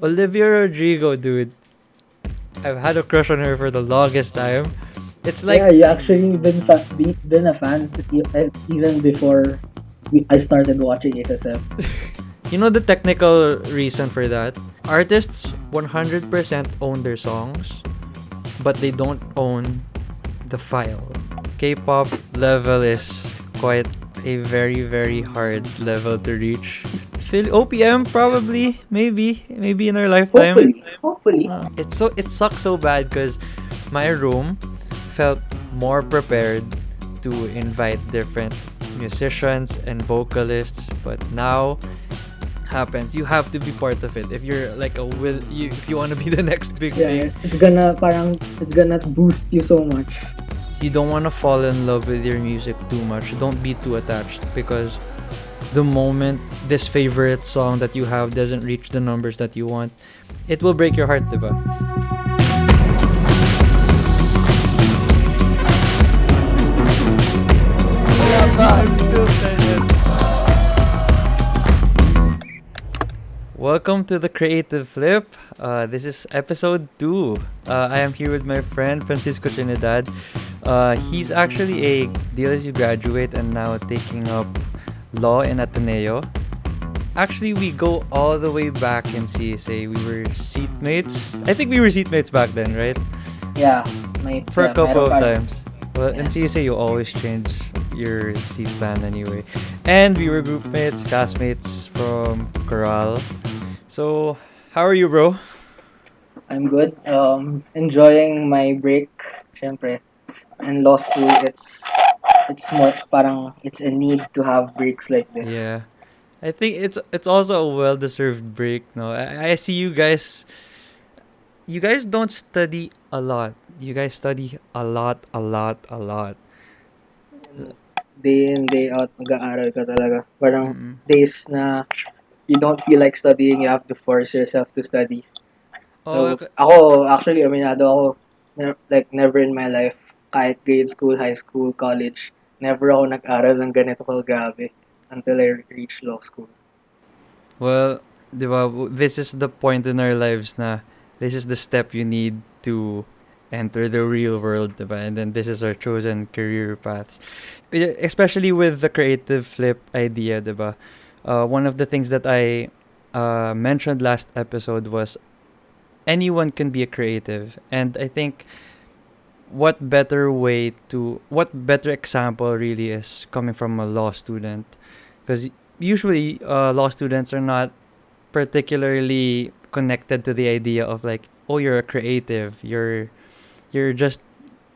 Olivia Rodrigo, dude. I've had a crush on her for the longest time. It's like, Yeah, you actually been a fan even before I started watching HSF. you know the technical reason for that? Artists 100% own their songs, but they don't own the file. K-pop level is quite a very very hard level to reach. OPM probably, maybe in our lifetime. Hopefully. It sucks so bad because my room felt more prepared to invite different musicians and vocalists, but now happens you have to be part of it if you're like if you want to be the next big thing. Yeah, it's gonna boost you so much. You don't want to fall in love with your music too much. Don't be too attached, because the moment this favorite song that you have doesn't reach the numbers that you want, it will break your heart, diba? I'm still tennis. Welcome to the Creative Flip. This is episode 2. I am here with my friend Francisco Trinidad. He's actually a DLSU graduate and now taking up law in Ateneo. Actually, we go all the way back in CSA. We were seatmates. I think we were seatmates back then, right? Yeah, For a couple of meron times. Well, in CSA, you always change your seat plan anyway. And we were group mates, classmates from Coral. So, how are you, bro? I'm good. Enjoying my break, syempre. And law school, it's more parang it's a need to have breaks like this. Yeah. I think it's also a well-deserved break, no? I see you guys. You guys don't study a lot. You guys study a lot, a lot, a lot. Day in, day out, mag-aaral ka talaga. Parang Mm-mm. days na you don't feel like studying, you have to force yourself to study. Oh, So, ako, actually, aminado ako, never in my life, kahit grade school, high school, college, never ako nag-aral ng ganito grabe until I reached law school. well, diba, this is the point in our lives na this is the step you need to enter the real world, diba? And then this is our chosen career paths. Especially with the creative flip idea, diba? One of the things that I mentioned last episode was anyone can be a creative. And I think what better example really is coming from a law student, because usually law students are not particularly connected to the idea of like, oh, you're a creative, you're just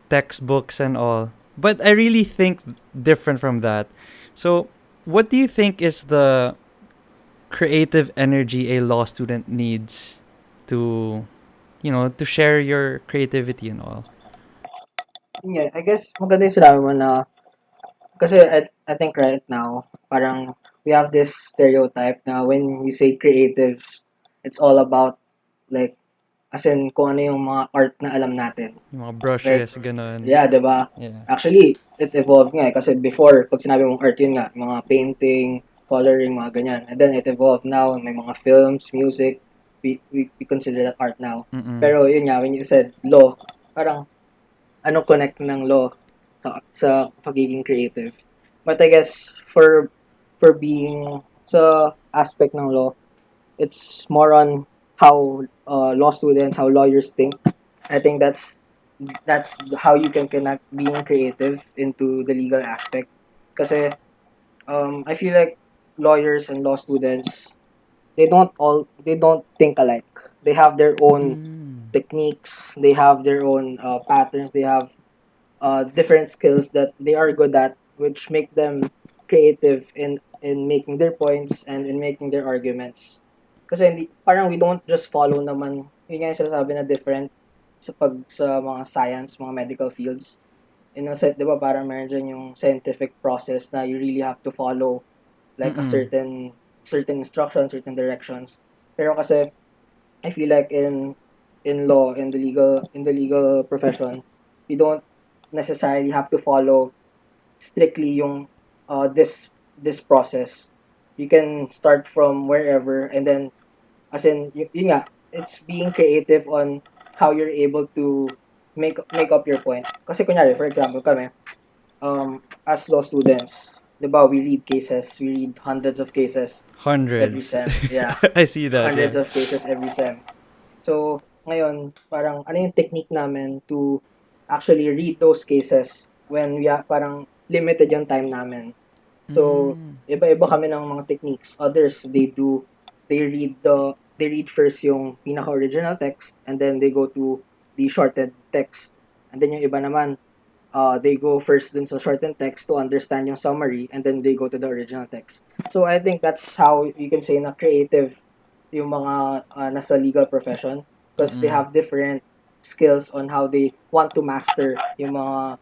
textbooks and all. But I really think different from that. So what do you think is the creative energy a law student needs to, to share your creativity and all? Yeah, I guess maganda yung sinabi mo na kasi I think right now, parang we have this stereotype na when you say creative, it's all about like as in kung ano yung mga art na alam natin. Yung mga Like, brushes, ganun. yeah, diba? Yeah. Actually, it evolved nga eh. Kasi before, pag sinabi mong art yun nga, mga painting, coloring, mga ganyan. And then it evolved now, may mga films, music, we consider that art now. Mm-mm. Pero yun nga, when you said law, parang anong connect ng law sa pagiging creative. But I guess for being sa aspect ng law, it's more on how law students, how lawyers think. I think that's how you can connect being creative into the legal aspect. Kasi I feel like lawyers and law students they don't think alike. They have their own techniques. They have their own patterns. They have different skills that they are good at, which make them creative in making their points and in making their arguments. Kasi parang we don't just follow naman, yun nga yung sinasabi na different sa mga science, mga medical fields. In a set, di ba, parang meron dyan yung scientific process na you really have to follow like a certain instructions, certain directions. Pero kasi I feel like in law, in the legal profession, you don't necessarily have to follow strictly yung this process. You can start from wherever and then As in, yun nga, it's being creative on how you're able to make up your point. Kasi kunyari, for example, kami, as law students, di ba, we read hundreds of cases every Hundreds. sem. Yeah, I see that, hundreds yeah. of cases every sem. So, ngayon, parang ano yung technique namin to actually read those cases when parang limited yung time namin. So, Mm. iba-iba kami ng mga techniques. Others, they read first yung pinaka-original text and then they go to the shortened text. And then yung iba naman, they go first dun sa shortened text to understand yung summary and then they go to the original text. So, I think that's how you can say na creative yung mga nasa legal profession because they Mm-mm. have different skills on how they want to master yung mga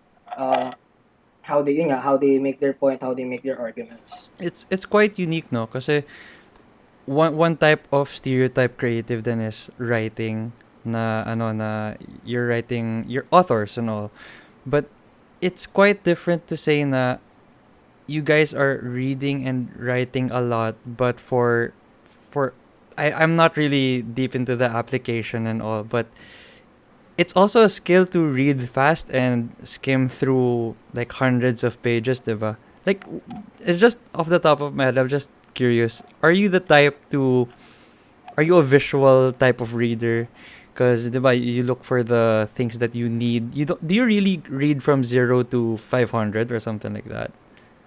how they make their point, how they make their arguments. It's quite unique, no? Kasi one type of stereotype creative then is writing na ano na you're writing your authors and all. But it's quite different to say na you guys are reading and writing a lot, but for I'm not really deep into the application and all, but it's also a skill to read fast and skim through like hundreds of pages, diba? Like, it's just off the top of my head, I'm just curious. Are you a visual type of reader? Because, diba, you look for the things that you need. Do you really read from 0 to 500 or something like that?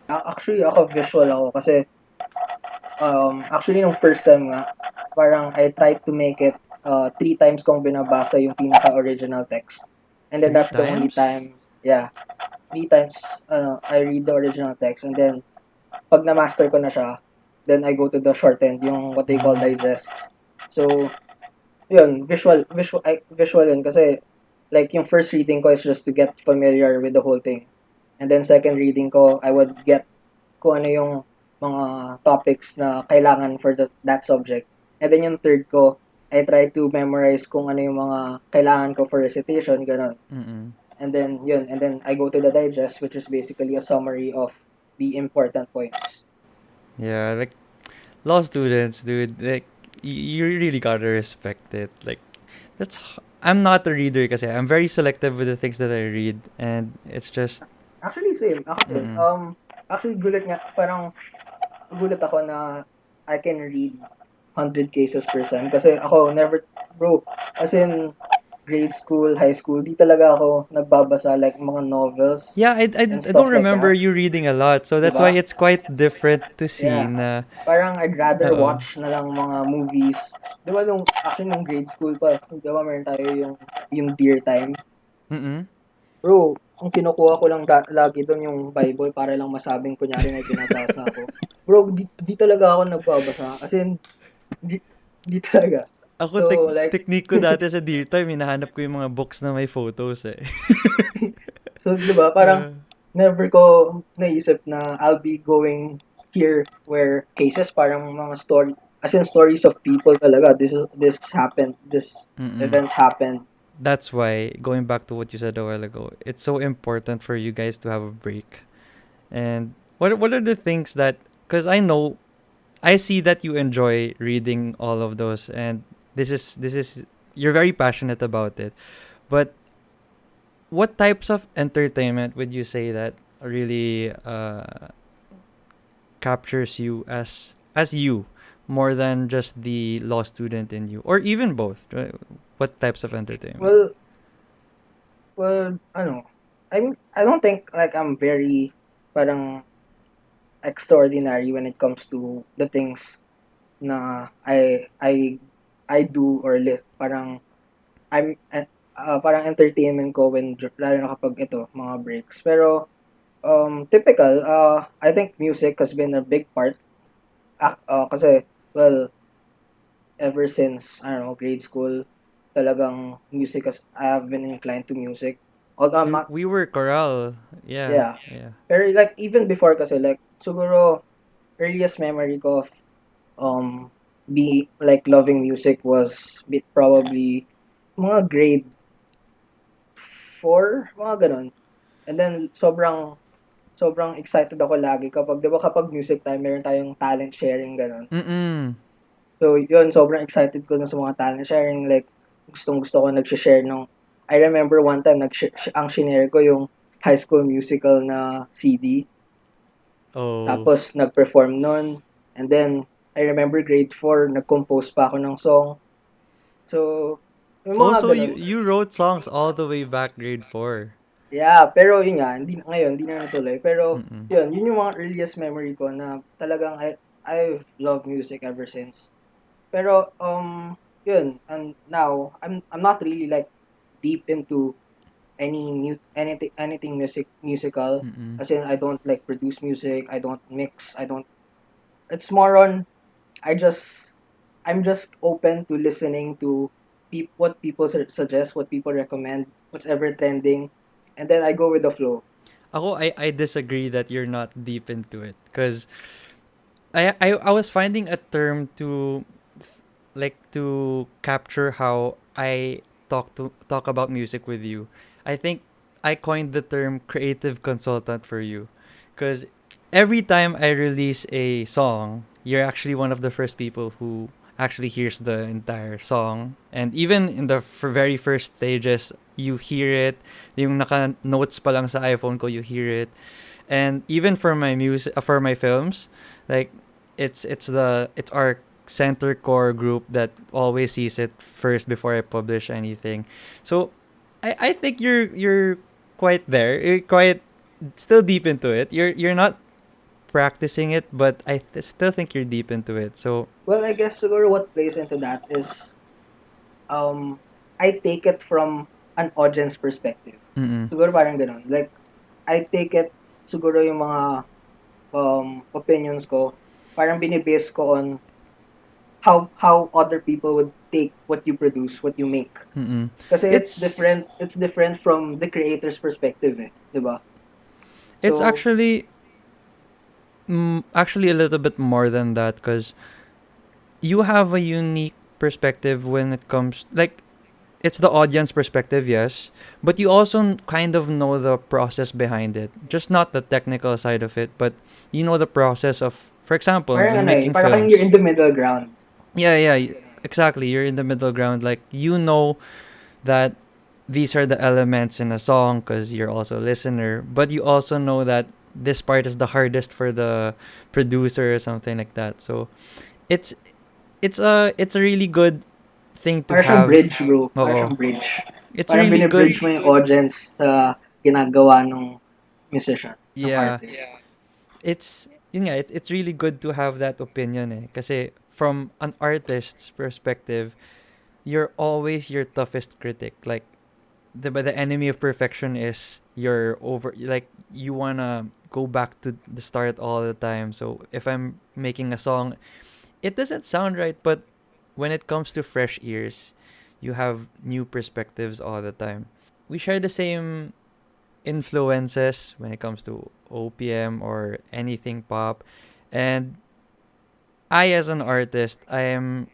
Actually, ako visual ako kasi actually nung first time nga, parang I tried to make it three times kong binabasa yung pinaka-original text. And then Three that's the only times? time, yeah, three times I read the original text and then pag na-master ko na siya, then I go to the shortened, yung what they call Mm. digests. So, yun, visual yun kasi like yung first reading ko is just to get familiar with the whole thing. And then second reading ko, I would get kung ano yung mga topics na kailangan for that subject. And then yung third ko, I try to memorize kung ano yung mga kailangan ko for recitation, ganun. Mm-mm. And then, yun. And then, I go to the digest, which is basically a summary of the important points. Yeah, like law students, dude, like you really gotta respect it. Like I'm not a reader kasi I'm very selective with the things that I read, and it's just Actually, same. Ako din. mm-mm. Actually, gulat ako na I can read 100 cases per sem. Kasi ako, bro, as in, grade school, high school, di talaga ako nagbabasa like mga novels Yeah, and I don't stuff like remember that. you reading a lot, so that's why Diba? it's quite different to see Yeah. na. Parang I'd rather Uh watch na lang mga movies. Di ba actually nung grade school pa, di ba meron tayo yung Dear Time? Mm-mm. Bro, ang kinukuha ko lang lagi doon yung Bible para lang masabing kunyari may binabasa ako. Bro, di talaga ako nagbabasa. As in, di, di talaga. Ako So, like, technique ko dati sa dear time, hinahanap ko yung mga books na may photos eh. so, di ba, parang Uh, never ko naisip na I'll be going here where cases parang mga as in stories of people talaga. This happened, this mm-mm. event happened. That's why, going back to what you said a while ago, it's so important for you guys to have a break. And what are the things that, because I see that you enjoy reading all of those, and this is you're very passionate about it. But what types of entertainment would you say that really captures you as you more than just the law student in you, or even both? Right? What types of entertainment? Well, ano, I don't think like I'm very parang extraordinary when it comes to the things na I do or parang parang entertainment ko lalo na kapag ito mga breaks. Pero typical I think music has been a big part kasi well ever since I don't know grade school talagang music I have been inclined to music. Although I'm not, We were chorale. Yeah, yeah. yeah. Pero like even before kasi like siguro earliest memory ko of be like loving music was probably mga grade 4, mga ganun. And then sobrang excited ako lagi kapag 'di ba kapag music time meron tayong talent sharing ganun. Mm-mm. So, yun, sobrang excited ko na sa mga talent sharing. Like, gustong-gusto ko nag-share nung... I remember one time, ang shinare ko yung High School Musical na CD. Oh. Tapos, nag-perform nun. And then, I remember grade 4, nag-compose pa ako ng song. So, yung Oh, mga so you ganun. you wrote songs all the way back grade 4. Yeah, pero yun nga, ngayon, hindi na natuloy. Pero, Mm-mm. yun yung mga earliest memory ko na talagang I've loved music ever since. Pero, yun, and now, I'm not really like deep into anything musical. Mm-mm. As in, I don't like produce music, I don't mix, it's more on, I just, I'm just open to listening to what people suggest, what people recommend, what's ever trending, and then I go with the flow. I disagree that you're not deep into it, because I was finding a term to like to capture how I talk about music with you. I think I coined the term creative consultant for you, because every time I release a song, you're actually one of the first people who actually hears the entire song, and even in the very first stages, you hear it. Yung naka notes pa lang sa iPhone ko, you hear it. And even for my music, for my films, like it's our center core group that always sees it first before I publish anything. So I think you're quite there. You're quite still deep into it. You're not practicing it, but still think you're deep into it. So Well, I guess siguro what plays into that is I take it from an audience perspective. mm-mm, Siguro parang ganun. Like, I take it, siguro yung mga opinions ko, parang binibase ko on how other people would take what you produce, what you make. mm-mm. Kasi It's it's different from the creator's perspective eh, 'di ba? it's So, actually a little bit more than that, because you have a unique perspective when it comes, like, it's the audience perspective, yes, but you also kind of know the process behind it. Just not the technical side of it, but you know the process of, for example, parang the ano eh, making parang kayong you're films. in the middle ground. Yeah, yeah, Ganun. exactly. You're in the middle ground. Like, you know that these are the elements in a song because you're also a listener, but you also know that this part is the hardest for the producer or something like that. So it's it's a really good thing to Parang siyang have. bridge, bro. Parang Oo. siyang bridge. It's Parang really good. binibridge mo yung audience sa ginagawa ng musician, ng Yeah. artist. It's yun nga, it's really good to have that opinion eh. Kasi from an artist's perspective, you're always your toughest critic. Like, the enemy of perfection is your over, like, you wanna go back to the start all the time. So if I'm making a song, it doesn't sound right, but when it comes to fresh ears, you have new perspectives all the time. We share the same influences when it comes to OPM or anything pop. And I, as an artist, I am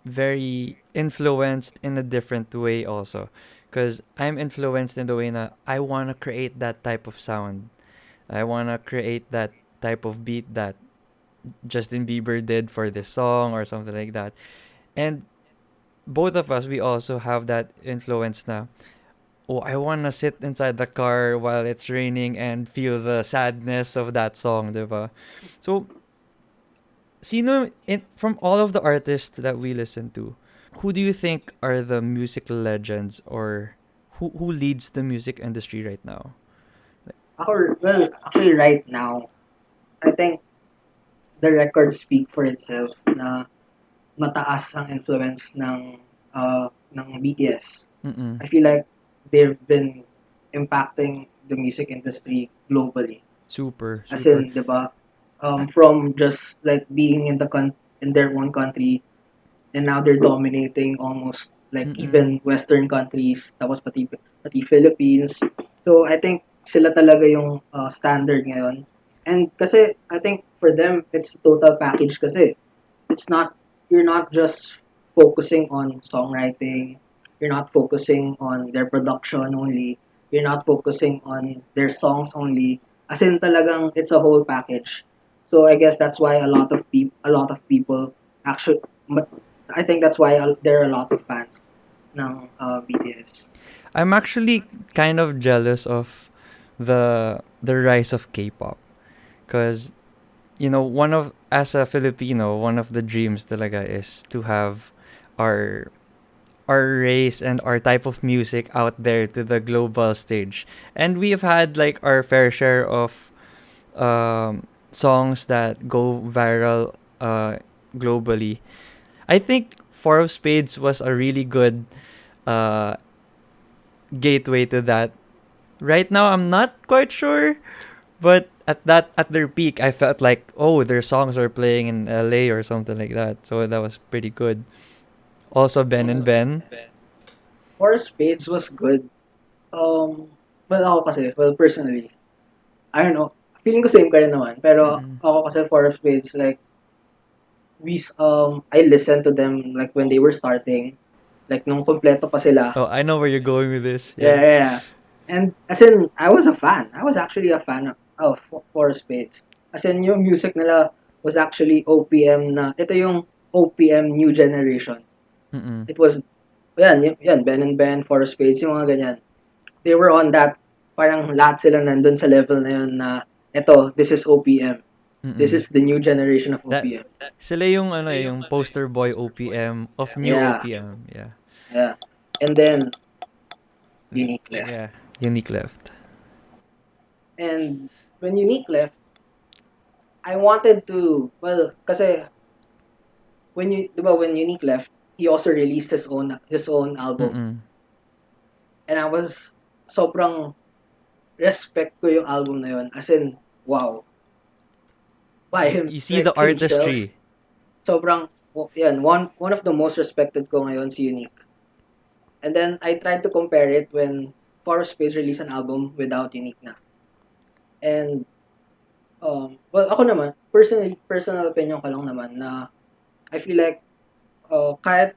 very influenced in a different way also. Because I'm influenced in the way that I want to create that type of sound. I want to create that type of beat that Justin Bieber did for this song or something like that. And both of us, we also have that influence now. Oh, I want to sit inside the car while it's raining and feel the sadness of that song, diba? So, from all of the artists that we listen to, who do you think are the music legends, or who leads the music industry right now? Well, actually right now, I think the records speak for itself na mataas ang influence ng BTS. Mm-mm. I feel like they've been impacting the music industry globally. Super, As super. in, 'di ba? From just like being in their own country, and now they're dominating almost like Mm-mm. even Western countries, tapos pati Philippines. So I think sila talaga yung standard ngayon. And kasi I think for them it's total package kasi it's not you're not just focusing on songwriting, you're not focusing on their production only, you're not focusing on their songs only. As in talagang it's a whole package. So I guess that's why a lot of people actually but I think that's why there are a lot of fans ng BTS. I'm actually kind of jealous of the rise of K-pop, because one of as a Filipino, one of the dreams talaga is to have our our race and our type of music out there to the global stage. And we've had like our fair share of songs that go viral globally. I think Four of Spades was a really good uh, gateway to that. Right now, I'm not quite sure, but at their peak, I felt like, oh, their songs are playing in LA or something like that. So that was pretty good. Also, Ben and Ben. Four Spades was good. Well, ako kasi, well, personally, I don't know, feeling ko same ka rin naman, pero Mm-mm. ako kasi Four Spades, like, I listened to them, like, when they were starting, like, nung kompleto pa sila. Oh, I know where you're going with this. Yeah, Yeah. yeah, yeah. And, as in, I was a fan. I was actually a fan of Four Spades. As in, yung music nila was actually OPM na, ito yung OPM new generation. Mm-mm. It was, yan, Ben and Ben, Four Spades, yung mga ganyan. They were on that, parang lahat sila nandun sa level na yun na, eto, this is OPM. This Mm-mm. is the new generation of That OPM. sila yung yung poster boy OPM of new Yeah, OPM. Yeah. yeah. And then, Unique left. Yeah. Unique left. And when Unique left, I wanted to, well, kasi when Unique left, he also released his own album. Mm-mm. And I was sobrang respect ko yung album na yun. As in, wow. By him, You see like the himself, artistry. sobrang, yan, one of the most respected ko ngayon si Unique. And then, I tried to compare it when Forest Space released an album without Unique na. And, well, ako naman, personal opinion ko lang naman na I feel like, kahit,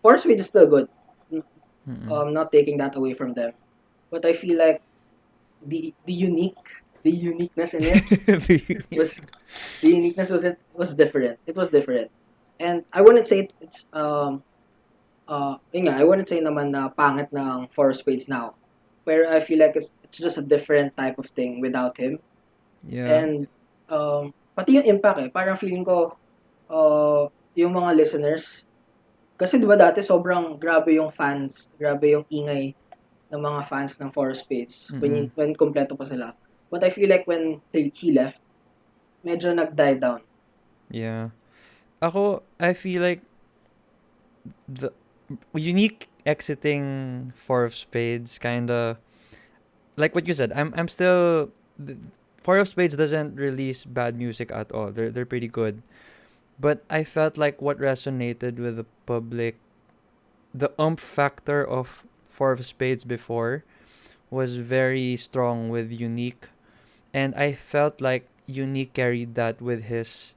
Forest Space is still good. Mm-mm. Not taking that away from them. But I feel like the uniqueness in it was the uniqueness was different. It was different. And I wouldn't say it's yun nga, I wouldn't say naman na pangit ng Four Spades now. Pero I feel like it's just a different type of thing without him. Yeah. And pati yung impact parang feeling ko yung mga listeners kasi 'di ba dati sobrang grabe yung ingay ng mga fans ng Four Spades Mm-mm. when kompleto pa sila. But I feel like when he left, medyo nag-die down. Yeah. I feel like the unique exiting Four of Spades kind of like what you said. I'm still Four of Spades doesn't release bad music at all. They're pretty good. But I felt like what resonated with the public, the factor of Four of Spades before was very strong with Unique, and I felt like Unique carried that with his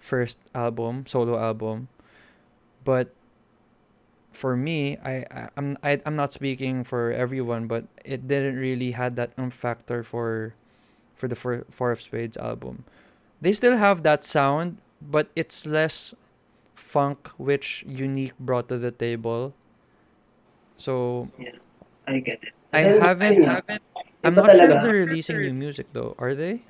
first album, solo album. But for me, I'm not speaking for everyone, but it didn't really had that factor for the Four of Spades album. They still have that sound, but it's less funk, which Unique brought to the table. So Yeah, I get it. I Kasi haven't. I'm iba not sure if talaga. they're releasing new music though. Are they?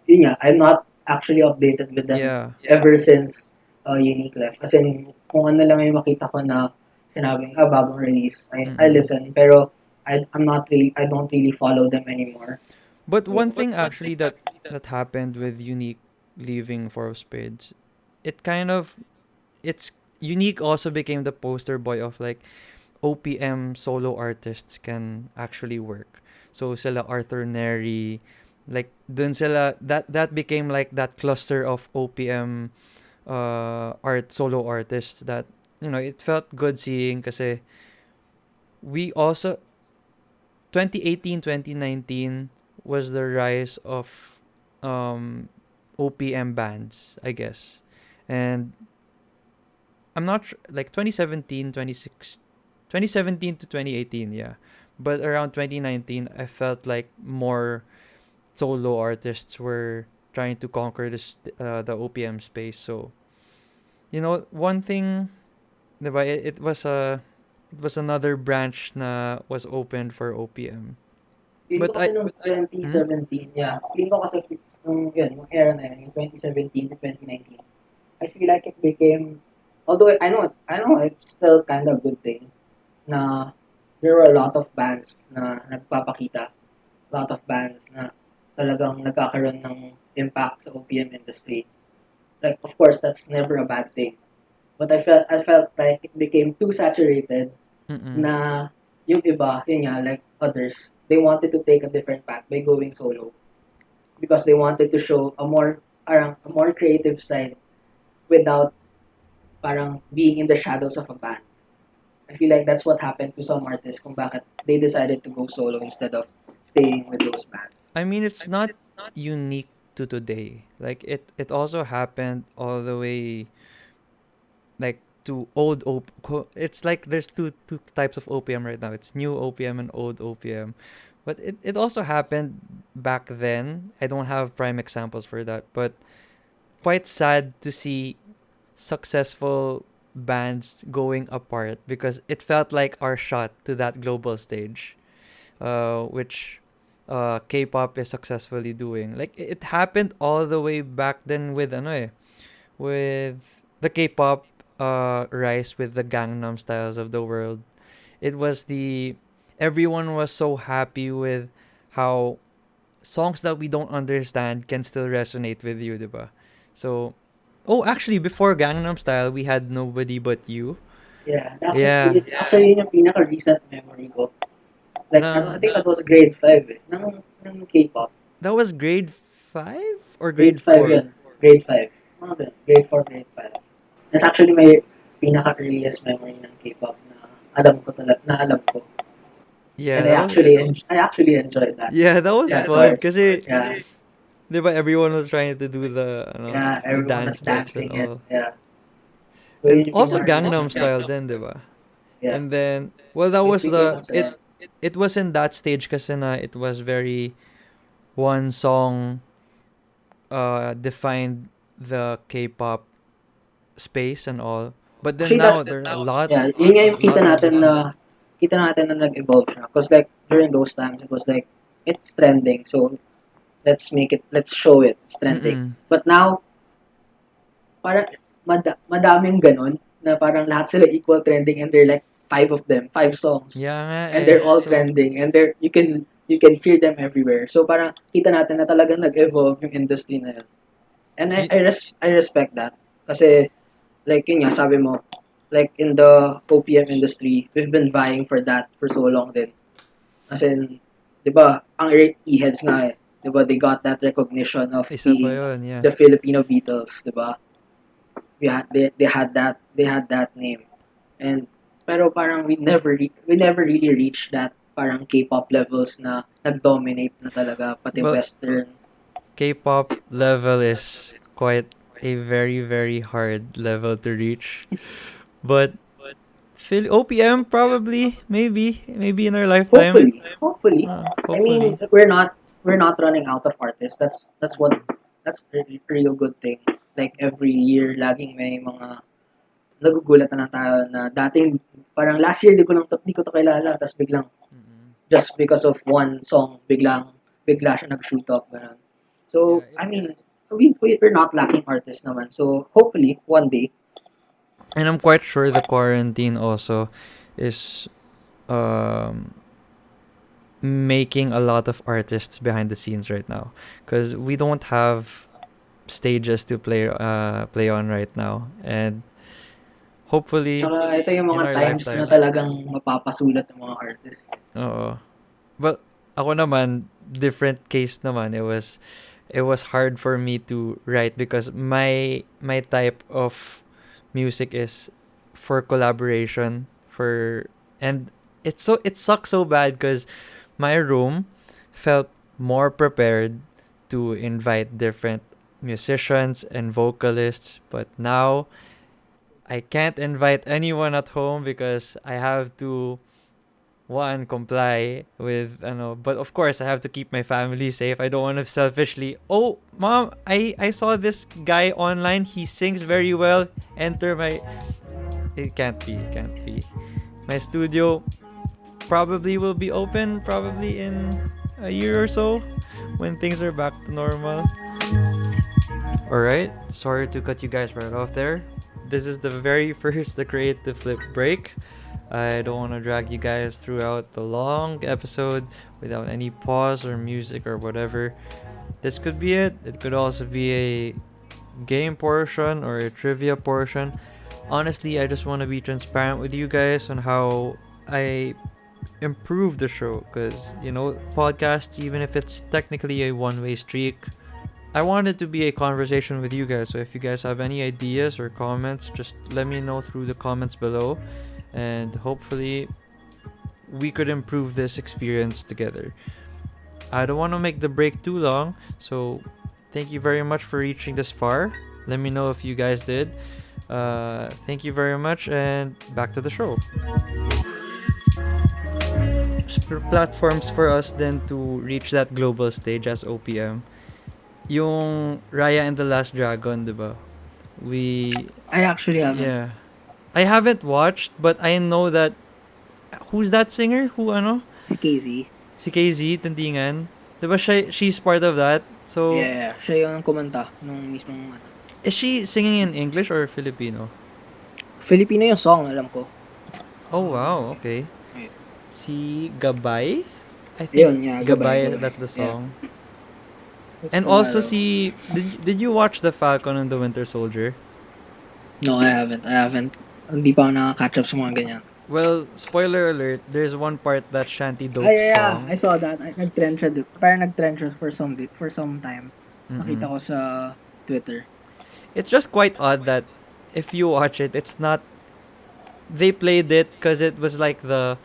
Yun nga, I'm not actually updated with them Yeah. ever since Unique left. Kasi kung ano lang yung makita ko na sinabing, bagong release, I Mm-mm. listen. Pero I don't really follow them anymore. But one thing actually that happened with Unique leaving Four of Spades, it kind of it's Unique also became the poster boy of like OPM solo artists can actually work. So sila Arthur Neri, like dun sila that became like that cluster of OPM art solo artists that it felt good seeing kasi we also 2018 2019 was the rise of um OPM bands, I guess. And I'm not sure, like 2017 26 2017 to 2018, yeah. But around 2019, I felt like more solo artists were trying to conquer the OPM space. So One thing, diba, it was another branch na was opened for OPM. Feeling ko But kasi I nung hmm? 2017, yeah. Feeling ko kasi yung era na yun, yung 2017 to 2019, I feel like it became, although I know it's still kind of a good thing na there were a lot of bands na nagpapakita, a lot of bands na talagang nagkakaroon ng impact sa OPM industry. Like, of course, that's never a bad thing. But I felt like it became too saturated Mm-mm. na yung iba, yun nga, like others, they wanted to take a different path by going solo because they wanted to show a more creative side without parang being in the shadows of a band. I feel like that's what happened to some artists kung bakit they decided to go solo instead of staying with those bands. I mean, it's not unique to today. Like it also happened all the way like to it's like there's two types of OPM right now. It's new OPM and old OPM. But it also happened back then. I don't have prime examples for that, but quite sad to see successful bands going apart because it felt like our shot to that global stage, which K-pop is successfully doing. Like it happened all the way back then with with the K-pop rise with the Gangnam styles of the world. It was the everyone was so happy with how songs that we don't understand can still resonate with you, diba? So, oh, actually, before Gangnam Style, we had Nobody But You. Yeah, Yeah, actually yun yung pinaka-recent memory ko. Like, I ng think that was grade 5 eh, ng K-pop. that was grade 5 or Grade grade 5 4? yun. Grade 5. Mga ganun. Grade 4, grade 5. That's actually my pinaka-earliest memory ng K-pop na alam ko. Yeah, And that was I actually enjoyed that. yeah, that was Yeah, of fun course. kasi Yeah. 'di ba everyone was trying to do Yeah, the everyone was dance steps and dancing it. all. Yeah. So And yun yung also pinaka-recent Gangnam memory. Style then, 'di ba? Yeah. And then well that It was became a trend. it was in that stage kasi na it was very one song defined the K-pop space and all. But then Actually, now there are a lot yeah, yun nga a yung lot of different. kita natin na nag-evolve siya. Because like, during those times, it was like, it's trending. So, let's show it. It's trending. Mm-mm. But now, parang madaming ganun na parang lahat sila equal trending and they're like five of them, five songs. Yeah nga And eh. they're all So trending and you can hear them everywhere. So parang kita natin na talagang nag-evolve yung industry na yun. And y- I respect that. Kasi like yun nga, sabi mo, like in the OPM industry, we've been vying for that for so long din. As in, di ba, ang E-heads nga eh. Di ba, they got that recognition of isa pa being yun, yeah. the Filipino Beatles, di ba? They had that name. And pero parang we never really reached that parang K-pop levels na nag-dominate na talaga pati Well, western. K-pop level is quite a very very hard level to reach. But OPM probably maybe in our lifetime. Hopefully. I mean, Hopefully. we're not running out of artists. That's a real good thing. Like every year laging may mga nagugulat na lang tayo na dating parang last year di ko to kilala tapos biglang Mm-mm. just because of one song bigla siya nag-shoot up ganun. Yeah, So I mean we're not lacking artists naman. So hopefully one day. and I'm quite sure the quarantine also is um making a lot of artists behind the scenes right now because we don't have stages to play on right now, and hopefully Tsaka ito yung in mga our times na lifetime. talagang mapapasulat ng mga artists. Oo. Well, ako naman different case naman. It was hard for me to write because my type of music is for collaboration for and it sucks so bad because my room felt more prepared to invite different musicians and vocalists, but now I can't invite anyone at home because I have to one, comply with but of course I have to keep my family safe. I don't want to selfishly, oh mom, I saw this guy online, he sings very well, enter my, it can't be. My studio probably will be open probably in a year or so when things are back to normal. Alright, sorry to cut you guys right off there. This is the very first The Creative Flip break. I don't want to drag you guys throughout the long episode without any pause or music or whatever. This could be it. It could also be a game portion or a trivia portion. Honestly, I just want to be transparent with you guys on how I improve the show, because podcasts, even if it's technically a one-way streak, I want it to be a conversation with you guys. So if you guys have any ideas or comments, just let me know through the comments below, and hopefully we could improve this experience together. I don't want to make the break too long, so thank you very much for reaching this far. Let me know if you guys did. Thank you very much, and back to the show. Platforms for us then to reach that global stage as OPM. Yung Raya and the Last Dragon, diba? We, I actually haven't. yeah. I haven't watched, but I know that, who's that singer? Who, Si KZ. Si KZ, Tandingan. Diba she's part of that? So, Yeah, siya yung kumanta nung mismong is she singing in English or Filipino? Filipino yung song, alam ko. Oh, wow, okay. Wait. Si Gabay? I think Yun, yeah, Gabay. that's the Yeah. song. What's And the also matter? did you watch The Falcon and the Winter Soldier? No, I haven't. Hindi pa ako nakaka-catch up sa mga ganyan. Well, spoiler alert, there's one part that Shanty Dope Ay, yeah, song. I saw that. Nag-trend siya. Parang nag-trend siya for some time. Mm-mm. Nakita ko sa Twitter. It's just quite odd that if you watch it, it's not. They played it because it was like the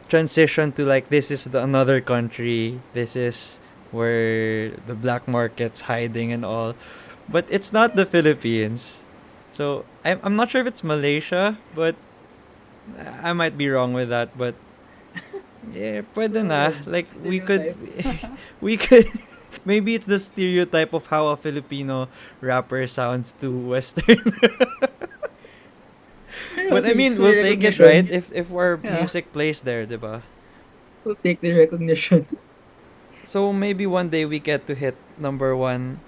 transition to like, this is another country. This is where the black market's hiding and all, but it's not the Philippines. So I'm not sure if it's Malaysia, but I might be wrong with that. But yeah, pwede na. Like we could, we could. Maybe it's the stereotype of how a Filipino rapper sounds to Western. But I mean, we'll take it, right? If our Yeah. music plays there, diba? We'll take the recognition. So maybe one day we get to hit number one.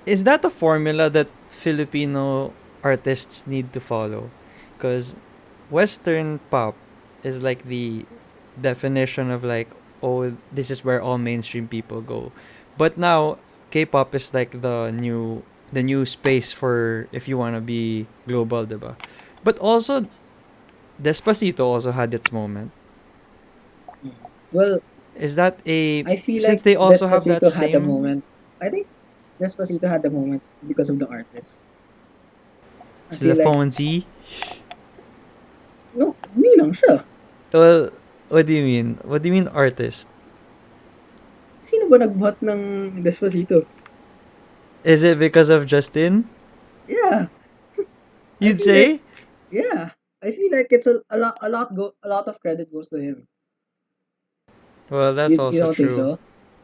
Is that a formula that Filipino artists need to follow? Because Western pop is like the definition of like, oh, this is where all mainstream people go. But now K-pop is like the new space for if you want to be global, diba? But also Despacito also had its moment. Well, Is that a, I feel since like they also have that Despacito had the same moment. I think Despacito had the moment because of the artist. I sila feel like, Fonzie? no, hindi lang siya. Well, what do you mean? What do you mean artist? Sino ba nagbuhat ng Despacito? Is it because of Justin? Yeah. You'd feel say? Yeah. I feel like it's a lot of credit goes to him. Well, that's You also don't think true. so?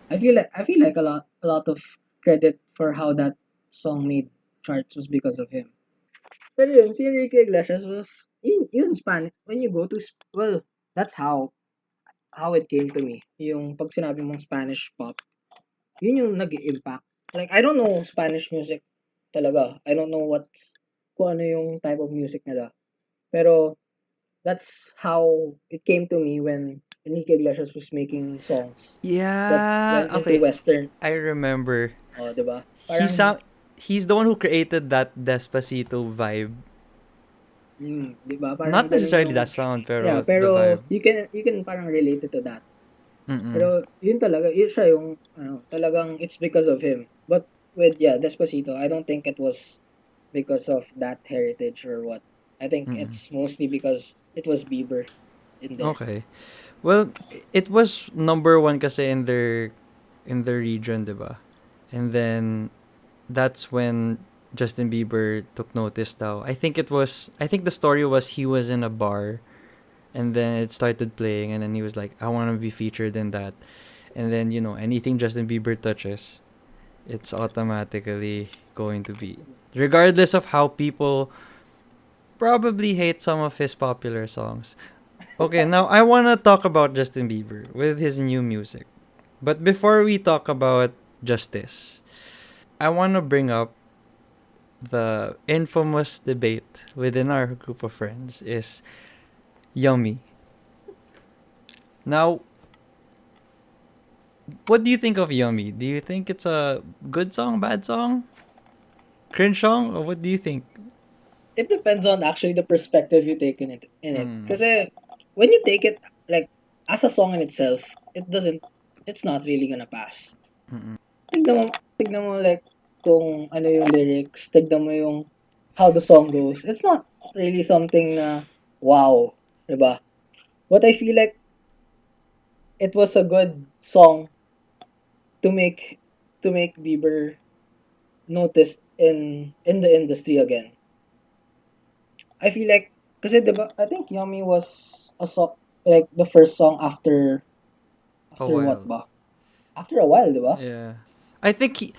I feel like a lot of credit for how that song made charts was because of him. Pero yun, si Enrique Iglesias was yun Spanish. When you go to well, that's how it came to me. Yung pag sinabi mong Spanish pop, yun yung nag-impact. Like I don't know Spanish music talaga. I don't know kung ano yung type of music nila. Pero that's how it came to me when Enrique Iglesias was making songs that Yeah, went into okay. Western. I remember. Oh, diba? He's the one who created that Despacito vibe. Diba? Parang Not ganun necessarily yung, that sound, yeah, pero the pero vibe. you can parang relate it to that. Mm-mm. Pero yun talaga, yun siya yung, talagang it's because of him. But with, Despacito, I don't think it was because of that heritage or what. I think Mm-mm. it's mostly because it was Bieber in there. Okay. Well, it was number one kasi in their region, diba? And then that's when Justin Bieber took notice daw. I think the story was he was in a bar and then it started playing, and then he was like, I want to be featured in that. And then, anything Justin Bieber touches, it's automatically going to be, regardless of how people probably hate some of his popular songs. Okay, now I want to talk about Justin Bieber with his new music. But before we talk about Justice, I want to bring up the infamous debate within our group of friends is Yummy. Now, what do you think of Yummy? Do you think it's a good song, bad song, cringe song, or what do you think? It depends on actually the perspective you take in it. Mm. Because when you take it like as a song in itself, it's not really gonna pass. Mm-mm. Tignan mo like kung ano yung lyrics, tignan mo yung how the song goes. It's not really something na wow, diba? What I feel like it was a good song to make Bieber noticed in the industry again. I feel like kasi diba, I think Yummy was a song like the first song A after what while. ba? After a while, diba? Yeah. I think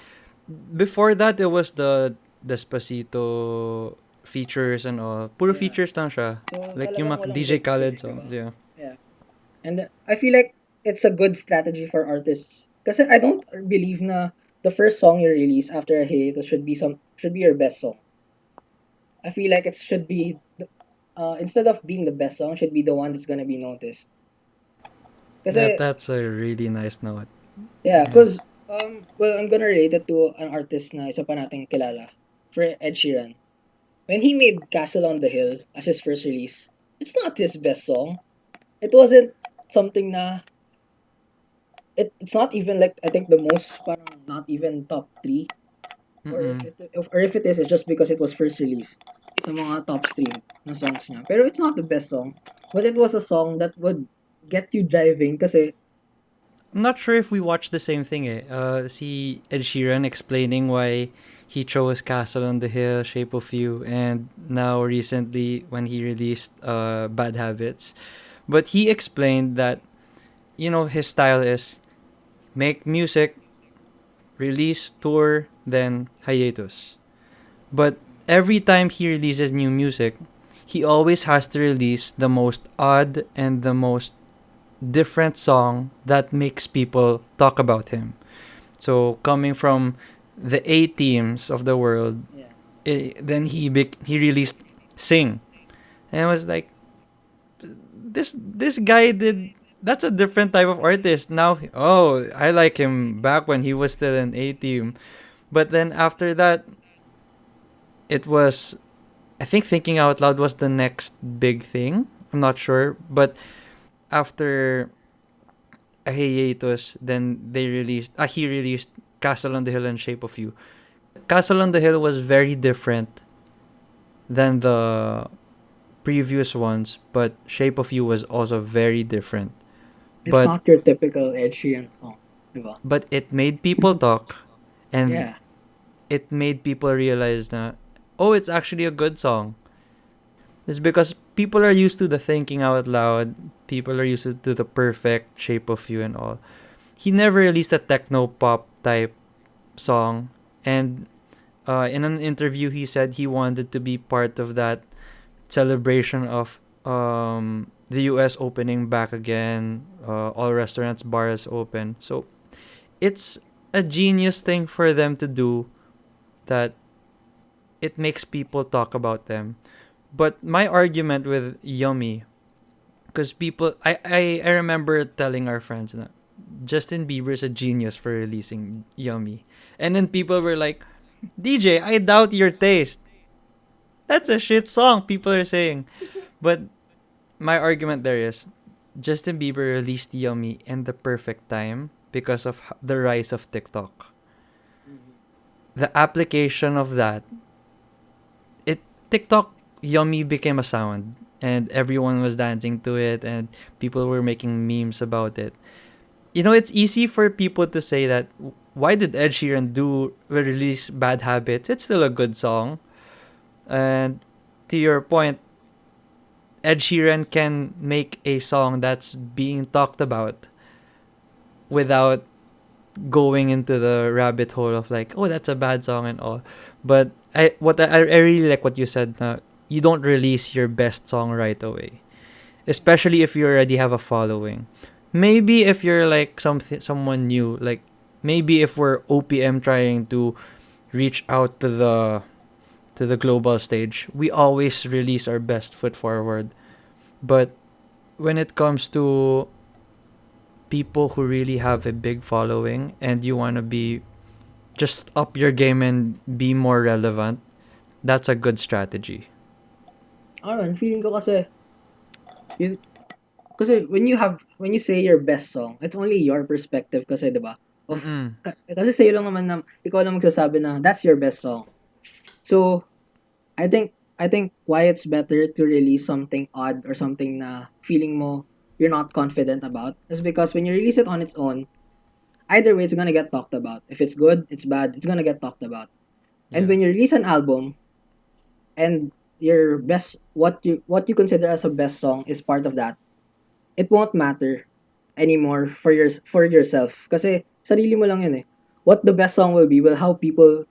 before that, it was the Despacito features and all. Puro Yeah. features lang siya. So Like yung talagang mga walang DJ good Khaled lyric, songs, diba? yeah. Yeah. And I feel like it's a good strategy for artists. Kasi I don't believe na the first song you release after a hit should be your best song. I feel like it should be instead of being the best song, should be the one that's gonna be noticed. Kasi That's a really nice note. yeah, Yeah. cause well, I'm gonna relate it to an artist na isa pa nating kilala, for Ed Sheeran. When he made Castle on the Hill as his first release, it's not his best song. It wasn't something na it's not even like I think the most parang not even top 3, or Mm-mm. if it is, it's just because it was first released sa mga top stream na songs niya. Pero it's not the best song, but it was a song that would get you driving kasi I'm not sure if we watched the same thing eh. See Ed Sheeran explaining why he chose Castle on the Hill, Shape of You, and now recently when he released Bad Habits. But he explained that, his style is make music, release, tour, then hiatus. But every time he releases new music, he always has to release the most odd and the most different song that makes people talk about him. So coming from the A teams of the world, yeah. then he released Sing, and I was like, this guy did. That's a different type of artist. Now, oh, I like him back when he was still an A team, but then after that, it was. I think Thinking Out Loud was the next big thing. I'm not sure, but after a hiatus, then they released. He released Castle on the Hill and Shape of You. Castle on the Hill was very different than the previous ones, but Shape of You was also very different. It's But not your typical Ed Sheeran song, diba? it made people talk, and Yeah. it made people realize that, oh, it's actually a good song. It's because people are used to the thinking out loud. People are used to the perfect Shape of You and all. He never released a techno pop type song, and in an interview he said he wanted to be part of that celebration of the US opening back again, all restaurants, bars open. So it's a genius thing for them to do, that it makes people talk about them. But my argument with Yummy, because I remember telling our friends that Justin Bieber is a genius for releasing Yummy. And then people were like, DJ, I doubt your taste. That's a shit song, people are saying. But my argument there is Justin Bieber released Yummy in the perfect time because of the rise of TikTok. The application of that, it TikTok Yummy became a sound, and everyone was dancing to it, and people were making memes about it. It's easy for people to say that, why did Ed Sheeran do release Bad Habits? It's still a good song. And to your point, Ed Sheeran can make a song that's being talked about without going into the rabbit hole of like, oh, that's a bad song and all. But I really like what you said. You don't release your best song right away, especially if you already have a following. Maybe if you're like someone new, like maybe if we're OPM trying to reach out to the global stage, we always release our best foot forward. But when it comes to people who really have a big following and you want to be just up your game and be more relevant, that's a good strategy. Ayun, feeling ko kasi, yun, kasi when you say your best song, it's only your perspective kasi, di ba? Mm-mm. Kasi sa'yo lang naman na, ikaw lang magsasabi na, that's your best song. So, I think why it's better to release something odd or something na feeling mo you're not confident about is because when you release it on its own, either way it's gonna get talked about. If it's good, it's bad, it's gonna get talked about. And Yeah. when you release an album and your best what you consider as a best song is part of that, it won't matter anymore for yourself. Kasi sarili mo lang yun eh. What the best song will be will how people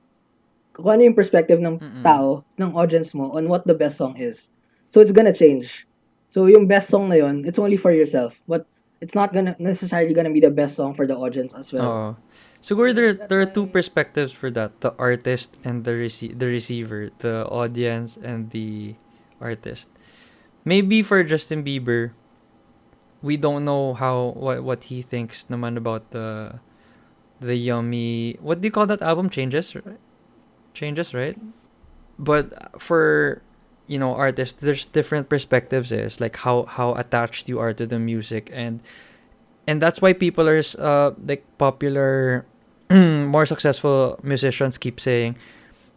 kung ano yung perspective ng Mm-mm. tao, ng audience mo on what the best song is. So it's gonna change. So yung best song na yun, it's only for yourself. But it's not gonna necessarily gonna be the best song for the audience as well. Oo. Siguro there are two perspectives for that, the artist and the receiver, the audience and the artist. Maybe for Justin Bieber, we don't know what he thinks naman about the yummy, what do you call that album, changes, right? But for artists, there's different perspectives, is like how attached you are to the music, and that's why people are like popular more successful musicians keep saying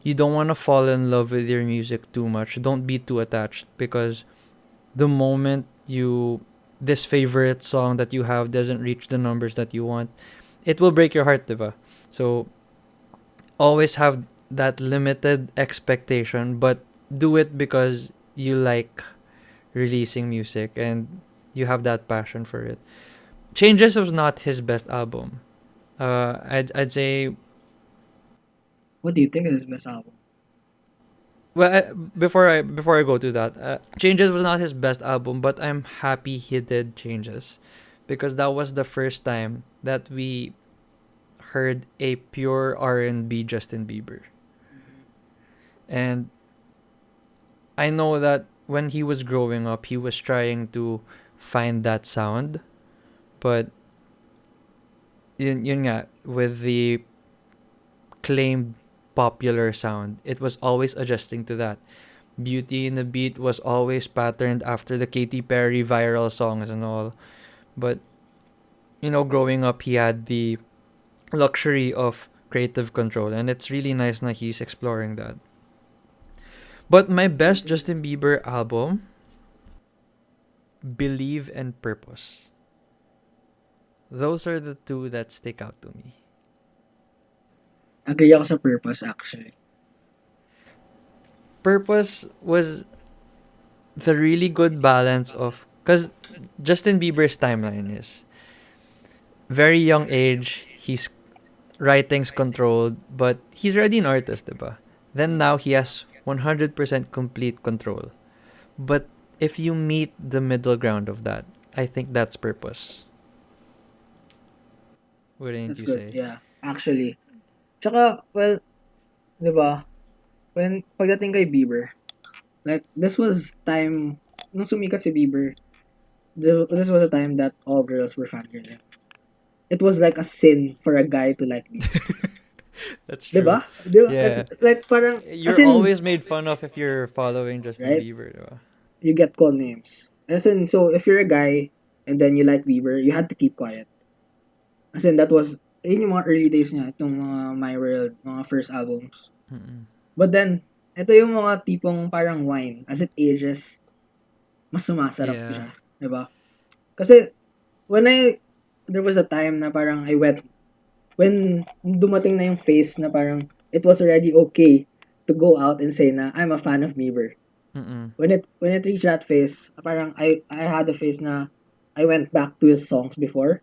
you don't want to fall in love with your music too much, don't be too attached, because the moment you this favorite song that you have doesn't reach the numbers that you want, it will break your heart, diba? So always have that limited expectation, but do it because you like releasing music and you have that passion for it. Changes was not his best album. I'd say, What do you think is his best album? well, before I go to that, Changes was not his best album, but I'm happy he did Changes, because that was the first time that we heard a pure R&B Justin Bieber. And I know that when he was growing up, he was trying to find that sound, but yun nga, with the claimed popular sound, it was always adjusting to that. Beauty in the Beat was always patterned after the Katy Perry viral songs and all. But, growing up, he had the luxury of creative control, and it's really nice that he's exploring that. But my best Justin Bieber album, Believe and Purpose. Those are the two that stick out to me. Agree ako sa Purpose actually. Purpose was the really good balance of, because Justin Bieber's timeline is very young age, he's writings controlled, but he's already an artist, diba? Then now he has 100% complete control. But if you meet the middle ground of that, I think that's Purpose. Wouldn't That's you good. say? Yeah, actually. Tsaka, well, di ba, when pagdating kay Bieber, like, this was time, nung sumikat si Bieber, this was a time that all girls were fangirling. It was like a sin for a guy to like Bieber. That's Di true. ba? Di ba? It's Yeah. like parang, as You're in, always made fun of if you're following Justin right? Bieber, diba? You get called names. As in, so if you're a guy and then you like Bieber, you had to keep quiet. As in, that was, yun yung mga early days niya, itong mga My World, mga first albums. Mm-mm. But then, ito yung mga tipong parang wine. As it ages, mas sumasarap Yeah. siya. Diba? Kasi, there was a time na parang when dumating na yung phase na parang, it was already okay to go out and say na, I'm a fan of Bieber. Mm-mm. When it reached that phase, parang I had a phase na I went back to his songs before,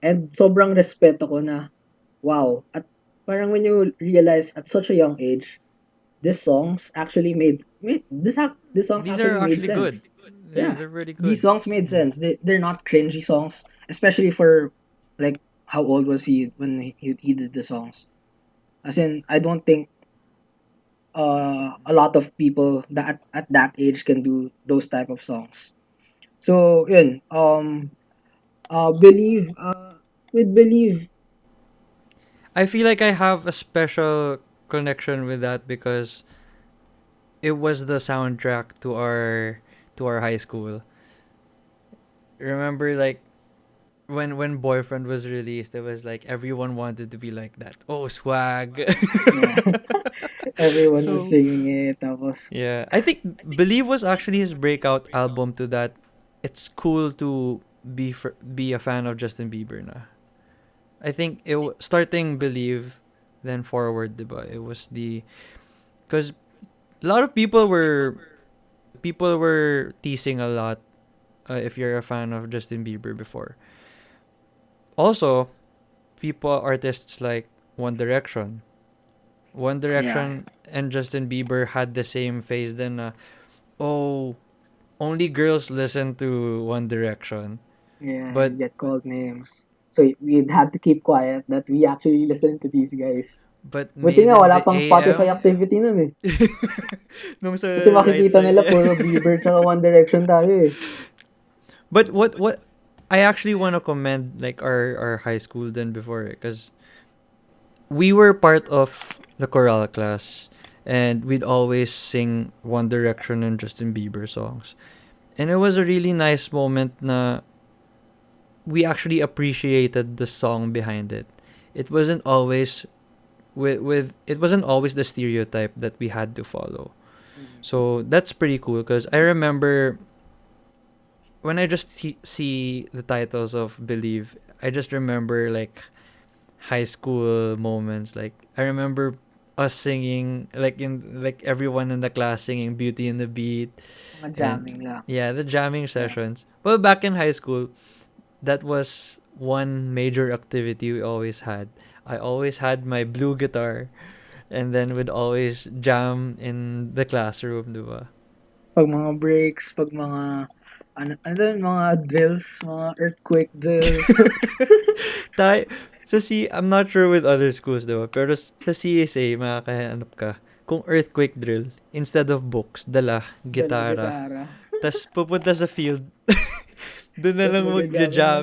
and sobrang respeto ko na, wow. At parang when you realize at such a young age, these songs actually these songs These are actually made actually good. sense. Yeah, They're pretty these good. songs made sense. They're not cringy songs, especially for like how old was he when he did the songs. As in, I don't think a lot of people that at that age can do those type of songs. So yun, believe with believe. I feel like I have a special connection with that because it was the soundtrack to our high school. Remember, like when Boyfriend was released, it was like everyone wanted to be like that. Oh, swag. Yeah, everyone was So singing it. Tapos yeah, I think Believe was actually his breakout album. To that, it's cool to be a fan of Justin Bieber na. I think starting Believe, then Forward, diba? It was the because a lot of people were teasing a lot if you're a fan of Justin Bieber before. Also, artists like One Direction. One yeah, Direction and Justin Bieber had the same phase then oh, only girls listen to One Direction. yeah, But and get called names. So we had to keep quiet that we actually listen to these guys. Buti Made nga, in wala the pang Spotify AM. activity nun eh. Nung sa Kasi right makikita side. nila Yeah. puro Bieber tsaka One Direction tayo eh. But what I actually want to commend like our high school then before because we were part of the choral class and we'd always sing One Direction and Justin Bieber songs. And it was a really nice moment na we actually appreciated the song behind it. It wasn't always with it wasn't always the stereotype that we had to follow. So that's pretty cool because I remember when I just see the titles of Believe, I just remember like high school moments. Like I remember us singing like everyone in the class singing Beauty and the Beat Mga and jamming lang. yeah, the jamming Yeah. sessions. Well, back in high school, that was one major activity we always had. I always had my blue guitar and then would always jam in the classroom, diba? Pag mga breaks, pag mga ano doon, mga drills, mga earthquake drills. Tay, I'm not sure with other schools, diba? Pero sa CSA, makakahanap ka. Kung earthquake drill, instead of books, dala, Dala gitara. gitara. Tas pupunta sa field. Doon na Tapos lang magja-jamming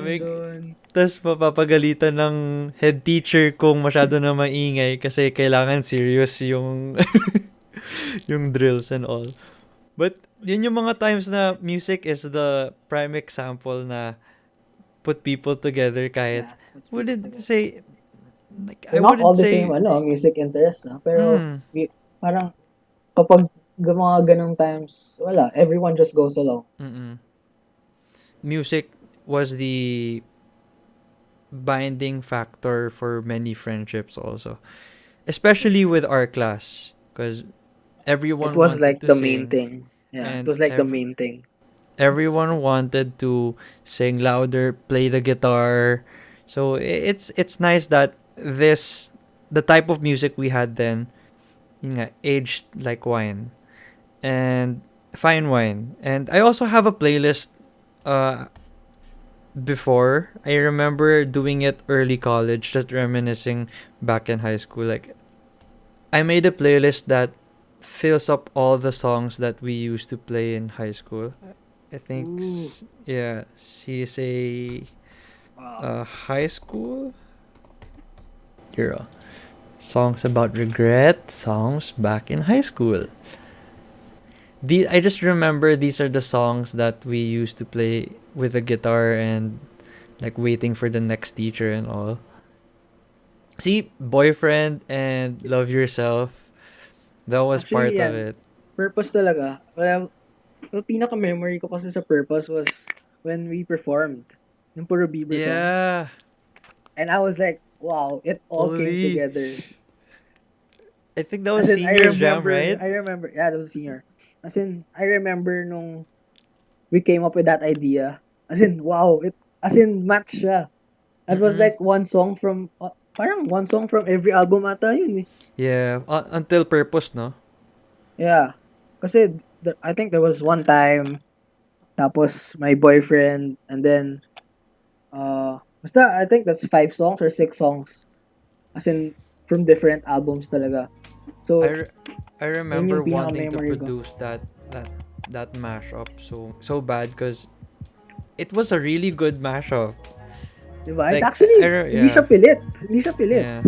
lang magja-jamming. doon. Tas mapapagalitan ng head teacher kung masyado na maingay kasi kailangan serious yung yung drills and all. But yun yung mga times na music is the prime example na put people together kahit Yeah, let's put it wouldn't together. say like I We're not all wouldn't the same say music interests, pero mm, parang kapag mga ganong times, wala, everyone just goes along. mm-mm. Music was the binding factor for many friendships also, especially with our class because It everyone was wanted like to the main sing thing. Yeah, it and was like the main thing. everyone wanted to sing louder, play the guitar. So it's nice that this the type of music we had then yun nga, aged like wine and fine wine. And I also have a playlist uh before. I remember doing it early college, just reminiscing back in high school. Like I made a playlist that fills up all the songs that we used to play in high school. I think Ooh. yeah, CSA Wow. high school. Hero. Songs about regret, songs back in high school. I just remember these are the songs that we used to play with a guitar and like waiting for the next teacher and all. See, Boyfriend and Love Yourself, that was part Actually, of yan. it. Purpose talaga. Well, yung pinaka-memory ko kasi sa Purpose was when we performed ng puro Bieber songs. Yeah. And I was like, wow, it all came Holy. together. I think that was As in, seniors jam, right? yeah, that was senior. As in, I remember nung we came up with that idea. As in, wow, as in, match siya. It was Mm-mm. like one song from, parang one song from every album ata yun eh. Yeah, until Purpose, no? Yeah. Kasi, I think there was one time, tapos my boyfriend, and then, basta, I think that's 5 songs or 6 songs. As in, from different albums talaga. I, So, re- I yun remember yung wanting to pinaka-memory ko. produce that that mashup so bad because it was a really good mashup. Diba? It Like actually, hindi siya yeah, pilit. Hindi siya pilit. yeah.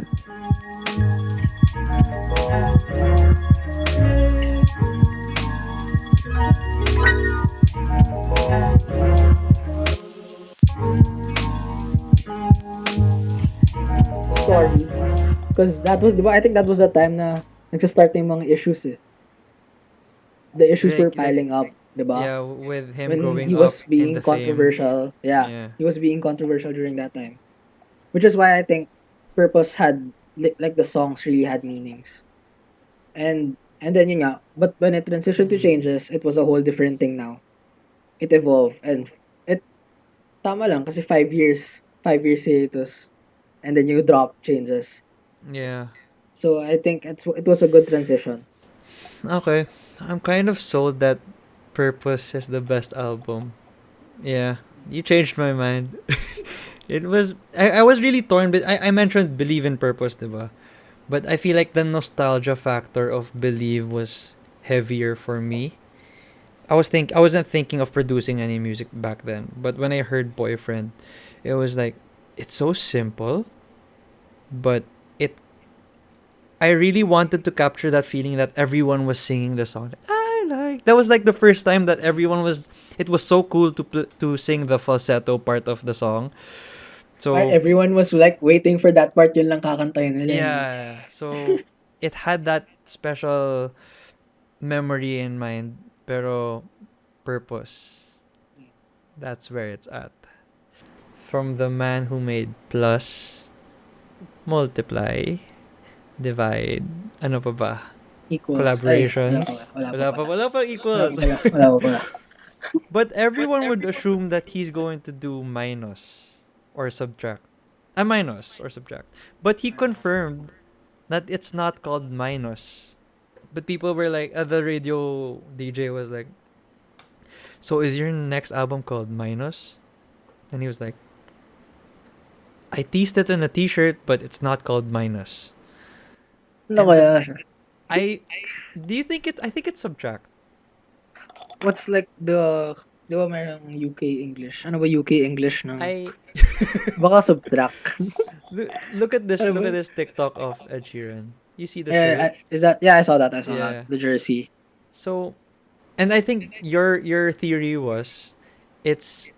Story. Because that was, diba? I think that was the time na nagsastart na yung mga issues eh. The issues were Like piling up, diba? yeah, with him When growing he up was in being the fame. controversial. Yeah, Yeah. he was being controversial during that time. Which is why I think Purpose had, like the songs really had meanings. And then yun nga, but when it transitioned to Mm. changes, it was a whole different thing now. It evolved and it tama lang kasi 5 years hiatus and then you drop changes. Yeah. So I think it was a good transition. Okay. I'm kind of sold that Purpose is the best album. Yeah. You changed my mind. It was I was really torn, but I mentioned Believe in Purpose, diba? But I feel like the nostalgia factor of Believe was heavier for me. I wasn't thinking of producing any music back then, but when I heard Boyfriend, it was like it's so simple, but it I really wanted to capture that feeling that everyone was singing the song. I like that was like the first time that everyone was. It was so cool to sing the falsetto part of the song. Right? So Everyone was like waiting for that part, yun lang kakantayin nila. yeah, so it had that special memory in mind, pero Purpose. That's where it's at. From the man who made plus, multiply, divide, ano pa ba? Equals. Ay, wala pa. Collaborations. Wala pa pala. Wala pa Wala pa equals. pala. Wala pa pala. But everyone would assume that he's going to do minus or subtract. A minus or subtract. But he confirmed that it's not called minus. But people were like, the radio DJ was like, so is your next album called Minus? And he was like, I teased it in a t-shirt, but it's not called Minus. Ano And kaya siya? I do you think I think it's subtract. What's like di ba mayroong UK English? Ano ba UK English ng I baka subtract? look at this Ano ba? TikTok of Ed Sheeran. You see the shirt? Is that, yeah, I saw that. Yeah. The jersey. So and I think your theory was it's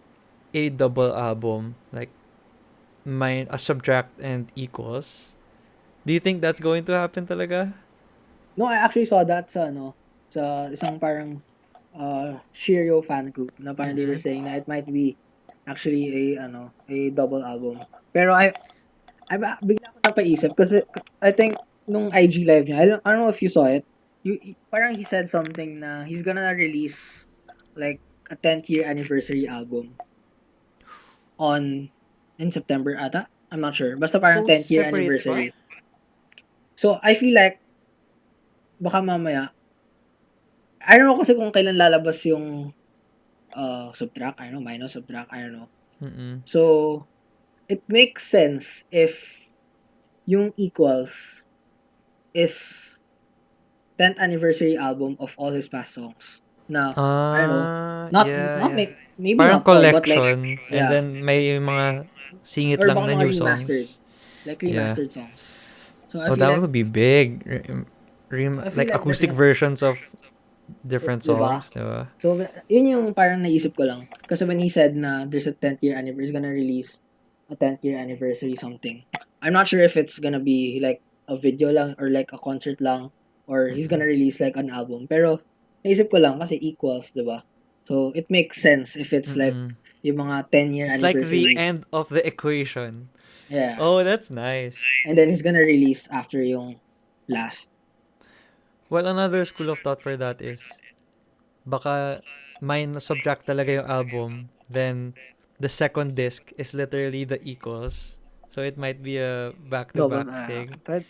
a double album, like a subtract and equals. Do you think that's going to happen talaga? No, I actually saw that sa isang parang Sheeran fan group na parang they were Mm-mm. saying that it might be actually a double album. Pero bigla ko napaisip kasi I think nung IG live niya, I don't know if you saw it. Parang he said something na he's gonna release like a 10th year anniversary album in September ata. I'm not sure. Basta parang So 10th year separate pa? anniversary. So I feel like baka mamaya, I don't know kasi kung kailan lalabas yung subtract, I don't know, minus, subtract, I don't know. Mm-mm. So it makes sense if yung equals is 10th anniversary album of all his past songs. Na, I don't know, Yeah, not yeah. maybe Parang not all, but like, collection and yeah. then may mga singit Or lang baka na mga new remastered. songs. Like Yeah. remastered songs. So I Oh, feel that like, would be big. I feel Like like acoustic versions of different diba? songs, diba? So, yun yung parang naisip ko lang. Kasi when he said na there's a 10th year anniversary, he's gonna release a 10th year anniversary something. I'm not sure if it's gonna be like a video lang or like a concert lang or he's gonna release like an album. Pero, naisip ko lang kasi equals, diba? So, it makes sense if it's like Mm-mm. yung mga 10-year It's like anniversary. the end of the equation. Yeah. Oh, that's nice. And then he's gonna release after yung last. Well, another school of thought for that is baka subtract talaga yung album, then the second disc is literally the equals. So it might be a Double, back-to-back thing. but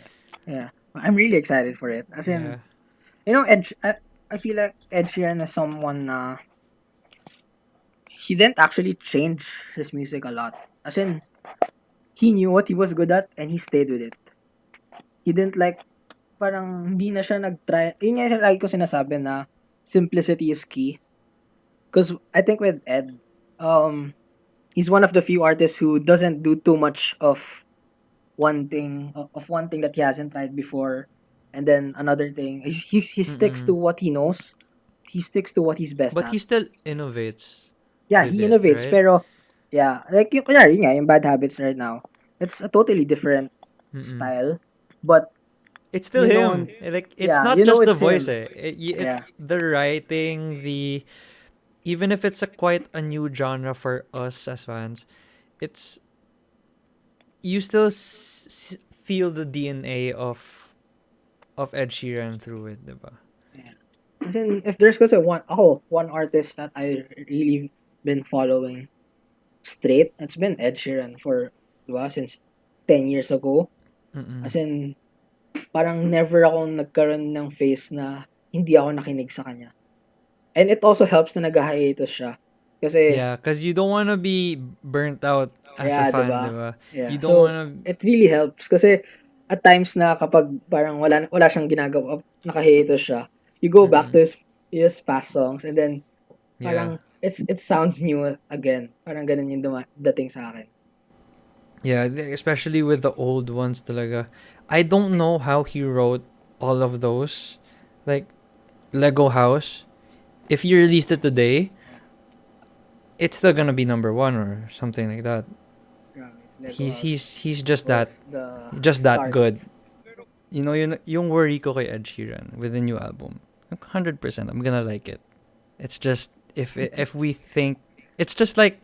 yeah, I'm really excited for it. As in, Yeah. I feel like Ed Sheeran is someone he didn't actually change his music a lot. As in, he knew what he was good at and he stayed with it. He didn't like, parang hindi na siya nag-try. Yun nga yung lagi ko sinasabi na simplicity is key. Because I think with Ed, he's one of the few artists who doesn't do too much of one thing that he hasn't tried before, and then another thing. He sticks to Mm-mm. what he knows. He sticks to what he's best But at. he still innovates Yeah, with he it, innovates, right? pero yeah, like yung kunyari, yun nga, yung Bad Habits right now. It's a totally different Mm-mm. style, but It's still you him. know, Like it's yeah, not you know just the it's voice. him. It Yeah, the writing, the even if it's a quite a new genre for us as fans, it's you still feel the DNA of Ed Sheeran through it, diba? yeah. As in, if there's kasi one artist that I really been following straight, it's been Ed Sheeran for, diba, since 10 years ago. Mm-mm. As in, parang never akong nagkaroon ng phase na hindi ako nakinig sa kanya. And it also helps na nag-hiatus siya. Kasi, Yeah, cause you don't wanna be burnt out as a yeah, fan, diba? diba? Yeah. You don't So, wanna. it really helps. Kasi, at times na kapag parang wala siyang ginagawa, naka-hiatus siya, you go back Mm-mm. to his past songs and then Yeah, parang it sounds new again. Parang ganun yung dating sa akin. yeah, especially with the old ones, talaga. I don't know how he wrote all of those, like Lego House. If you released it today, it's still gonna be number one or something like that. Grabe. Lego House He's was the just that start. good. You know, yung worry ko kay Ed Sheeran with the new album, 100% I'm gonna like it. It's just if we think it's just like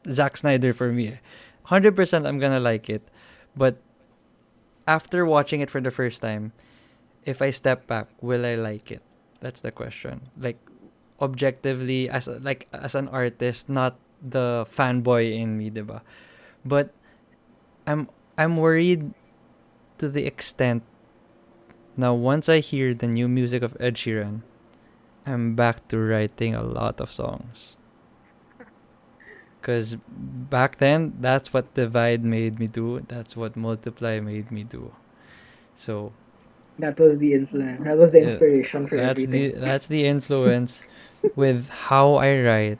Zack Snyder for me. 100% I'm gonna like it, but after watching it for the first time, if I step back, will I like it? That's the question. Like objectively as an artist, not the fanboy in me, diba? But I'm I'm worried to the extent now once I hear the new music of Ed Sheeran, I'm back to writing a lot of songs. Cause back then, that's what Divide made me do. That's what Multiply made me do. So That was the influence. That was the yeah, inspiration for everything. that's the influence with how I write.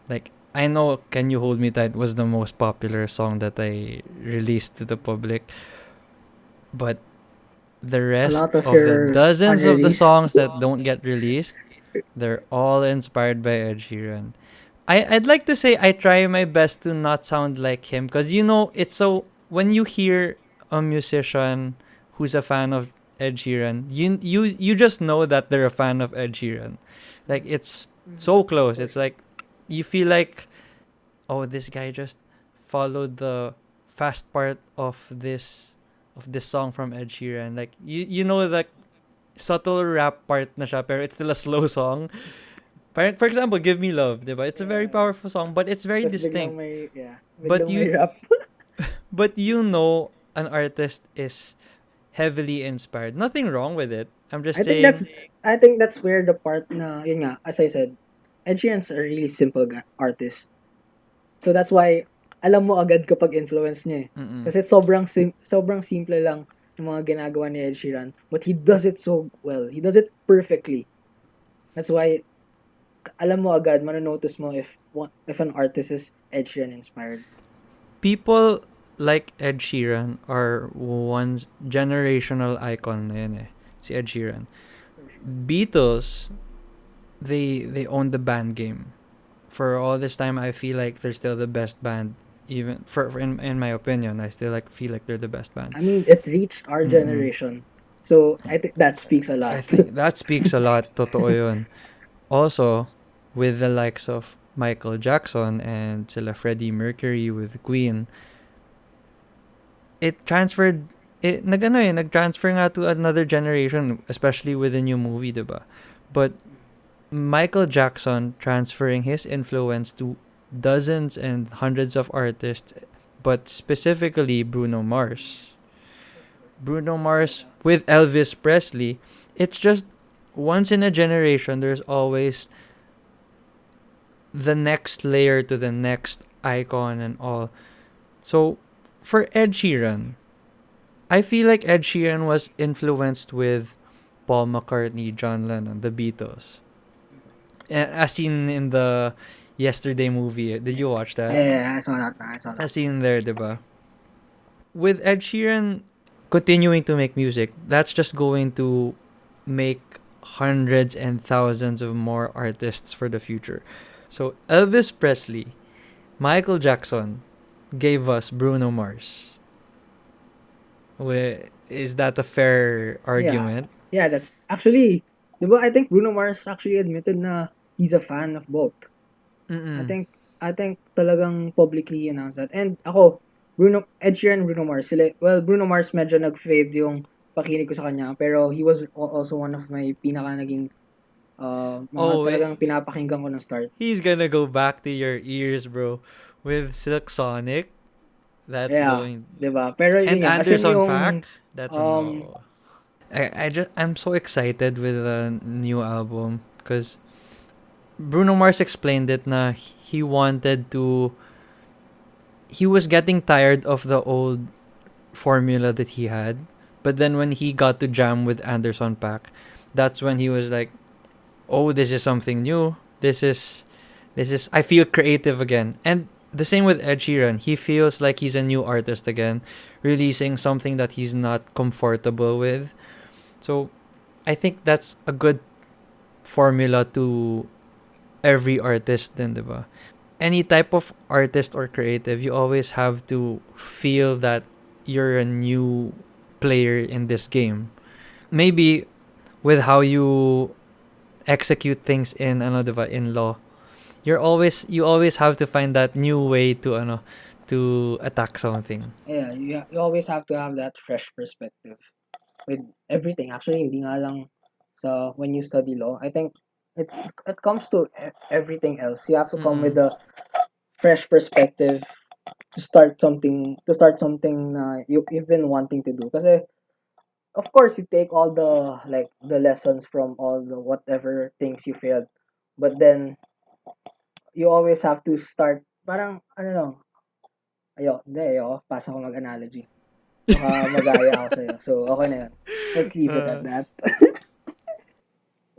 Like I know "Can You Hold Me Tight" was the most popular song that I released to the public, but the A rest lot of of the your dozens of the unreleased. songs that don't get released, they're all inspired by Ed Sheeran. I'd like to say I try my best to not sound like him because you know it's so when you hear a musician who's a fan of Ed Sheeran, you just know that they're a fan of Ed Sheeran. Like it's so close. It's like you feel like oh this guy just followed the fast part of this song from Ed Sheeran. Like you know that subtle rap part na siya pero it's still a slow song. For example, Give Me Love, diba? It's a very Yeah. powerful song, but it's very Tapos biglang distinct. may, yeah, But biglang may you rap. but you know an artist is heavily inspired. Nothing wrong with it. I'm just I think that's saying I think that's where the part na, yun nga, as I said, Ed Sheeran's a really simple artist. So that's why, alam mo agad kapag influence niya eh. mm-mm. Kasi sobrang simple lang yung mga ginagawa ni Ed Sheeran. But he does it so well. He does it perfectly. That's why, alam mo agad, manonotice mo if an artist is Ed Sheeran inspired. People like Ed Sheeran are one's generational icon na yun eh. Si Ed Sheeran. Beatles, they own the band game. For all this time, I feel like they're still the best band. Even for in my opinion, I still feel like they're the best band. I mean, it reached our Mm-mm. generation. So, I think that speaks a lot. I think that speaks a lot. Totoo yun. Also, with the likes of Michael Jackson and sila Freddie Mercury with Queen, it transferred nag-transfer nga to another generation, especially with the new movie, diba? But Michael Jackson transferring his influence to dozens and hundreds of artists, but specifically Bruno Mars. Bruno Mars with Elvis Presley, it's just once in a generation, there's always the next layer to the next icon and all. So, for Ed Sheeran, I feel like Ed Sheeran was influenced with Paul McCartney, John Lennon, the Beatles. As seen in the Yesterday movie. Did you watch that? Yeah, I saw that. I saw that. As seen there, diba? With Ed Sheeran continuing to make music, that's just going to make hundreds and thousands of more artists for the future. So Elvis Presley, Michael Jackson gave us Bruno Mars. Is that a fair argument? Yeah, that's actually, diba, I think Bruno Mars actually admitted na he's a fan of both. I Mm-mm. think talagang publicly announced that. And ako, Ed Sheeran, Bruno Mars, Bruno Mars medyo nag-fade yung pakinig ko sa kanya, pero he was also one of my pinaka naging mga talagang pinapakinggan ko ng start. He's gonna go back to your ears, bro. With Silk Sonic, that's going. Diba? Pero And yun nga, Anderson yung, Paak, that's a no. I'm so excited with the new album because Bruno Mars explained it na he was getting tired of the old formula that he had, but then when he got to jam with Anderson Paak, that's when he was like, oh, this is something new. This is I feel creative again. And the same with Ed Sheeran. He feels like he's a new artist again, releasing something that he's not comfortable with. So I think that's a good formula to every artist din, diba? Any type of artist or creative, you always have to feel that you're a new player in this game. Maybe with how you execute things in diba, in law, you always have to find that new way to attack something. Yeah, you always have to have that fresh perspective with everything. Actually, hindi nga lang sa when you study law. I think it comes to everything else. You have to come with a fresh perspective to start something na you've been wanting to do. Kasi of course you take all the lessons from all the whatever things you failed, but then you always have to start parang ano lang. Pasa ko mag-analogy. Mag-aya ako sa'yo. So, okay na yun. Let's leave it at that.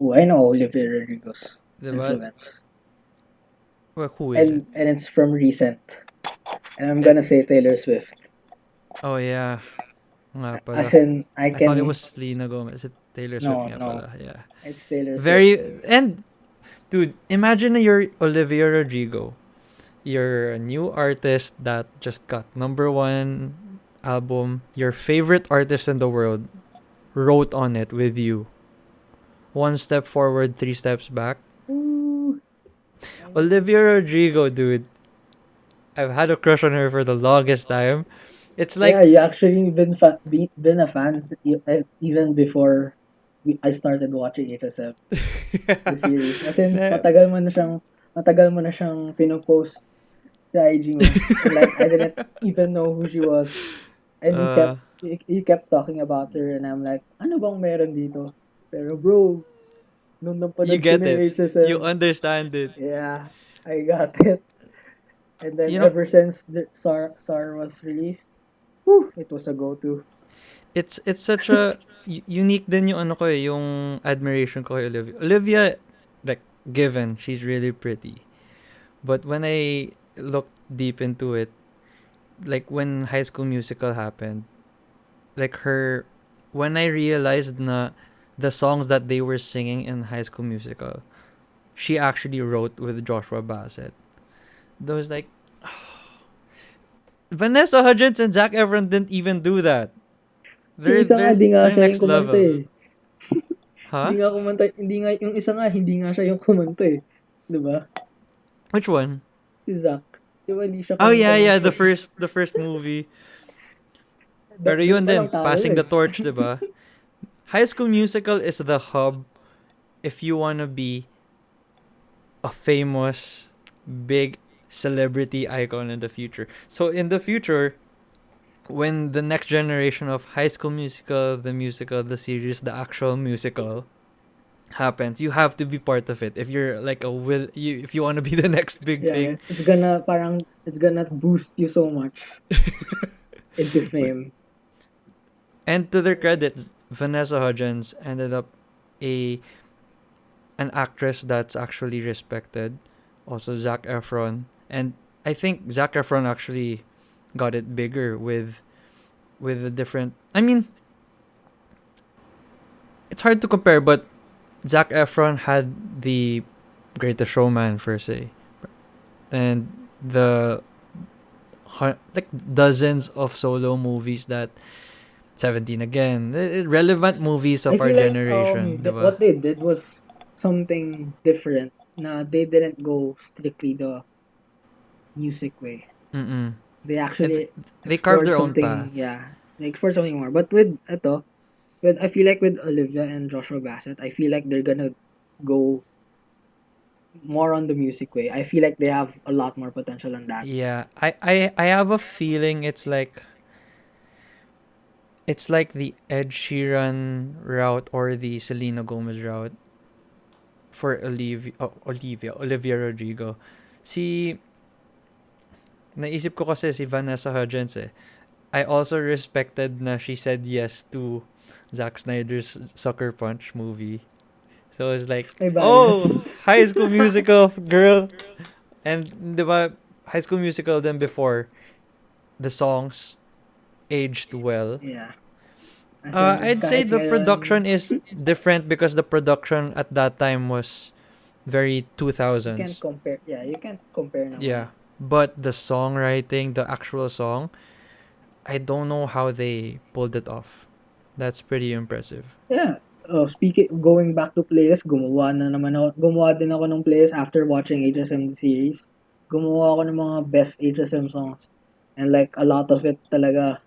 I know Olivia Rodrigo's influence. Well, who is it? And it's from recent. And I'm gonna say Taylor Swift. Oh, yeah. Nga pala. As in, I thought it was Selena Gomez. Is it Taylor Swift nga pala? Yeah. It's Taylor Swift. And, dude, imagine you're Olivia Rodrigo. You're a new artist that just got #1 album. Your favorite artist in the world wrote on it with you. 1 step forward, 3 steps back. Ooh. Olivia Rodrigo, dude. I've had a crush on her for the longest time. It's like you actually been a fan even before I started watching TCF the series. As in, matagal mo na siyang pinopost sa IG mo. Like, I didn't even know who she was. And he kept talking about her and I'm like, ano bang meron dito? Pero bro, nung napanood you get ko it. HSM, You understand it. Yeah, I got it. And then ever since the SAR was released, it was a go-to. It's such a unique din yung yung admiration ko kay Olivia. Olivia, like, given, she's really pretty. But when I looked deep into it, like when High School Musical happened, like when I realized na the songs that they were singing in High School Musical, she actually wrote with Joshua Bassett. There was like, Vanessa Hudgens and Zac Efron didn't even do that. Yung isa nga, hindi nga siya yung kumanta eh. Huh? Yung isa nga, hindi nga siya yung kumanta eh. Diba? Which one? Si Zac. Diba hindi siya kumanta? Oh yeah, the first movie. Pero yun din, passing the torch, diba? High School Musical is the hub if you wanna be a famous, big celebrity icon in the future. So in the future, when the next generation of High School Musical, the series, the actual musical happens, you have to be part of it. If you're like if you want to be the next big Yeah, thing. it's gonna boost you so much into fame. And to their credit, Vanessa Hudgens ended up a an actress that's actually respected. Also, Zac Efron, and I think Zac Efron actually got it bigger with a different. I mean, it's hard to compare, but Zac Efron had the Greatest Showman per se, and the like dozens of solo movies that 17 again, relevant movies I of our feel like generation, diba? what they did was something different. Na they didn't go strictly the music way. Mm-mm. They And actually they carved explored their own something, path. yeah. They explored something more. But with ito, I feel like with Olivia and Joshua Bassett, I feel like they're gonna go more on the music way. I feel like they have a lot more potential on that. Yeah, I have a feeling it's like the Ed Sheeran route or the Selena Gomez route for Olivia Rodrigo. Si naisip ko kasi si Vanessa Hudgens eh. I also respected na she said yes to Zack Snyder's Sucker Punch movie. So it's like, May bias. oh, High School Musical girl. And di ba, High School Musical then before the songs aged well. Yeah. As in, I'd say kahit the ngayon, production is different because the production at that time was very you can't 2000s. compare. Yeah, you can't compare Yeah. naman. But the songwriting, the actual song, I don't know how they pulled it off. That's pretty impressive. Yeah. Oh, speaking, going back to playlist, gumawa din ako ng playlist after watching HSM the series. Gumawa ako ng mga best HSM songs. And like, a lot of it talaga,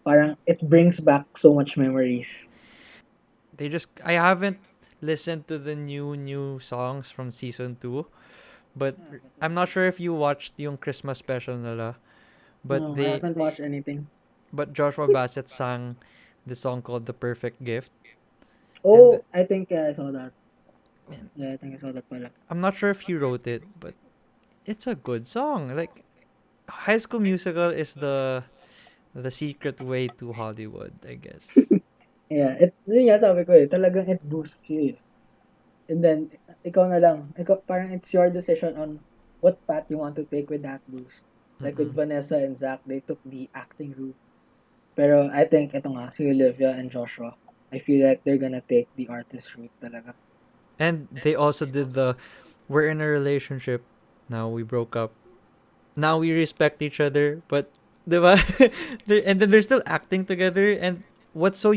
parang, it brings back so much memories. I haven't listened to the new songs from season 2, but I'm not sure if you watched yung Christmas special nila, but No, I they haven't watched anything. but Joshua Bassett sang the song called The Perfect Gift. And Oh, I think I saw that. Yeah, I think I saw that pala. I'm not sure if he wrote it, but it's a good song. Like High School Musical is the secret way to Hollywood, I guess. Yeah, yun nga sabi ko eh, talagang it boosts you eh. And then, ikaw na lang, parang it's your decision on what path you want to take with that boost. Like with Mm-mm. Vanessa and Zach, they took the acting route. Pero I think, ito nga, si Olivia and Joshua, I feel like they're gonna take the artist route talaga. And they also did the we're in a relationship. Now we broke up. Now we respect each other, but diba? And then they're still acting together, and what's so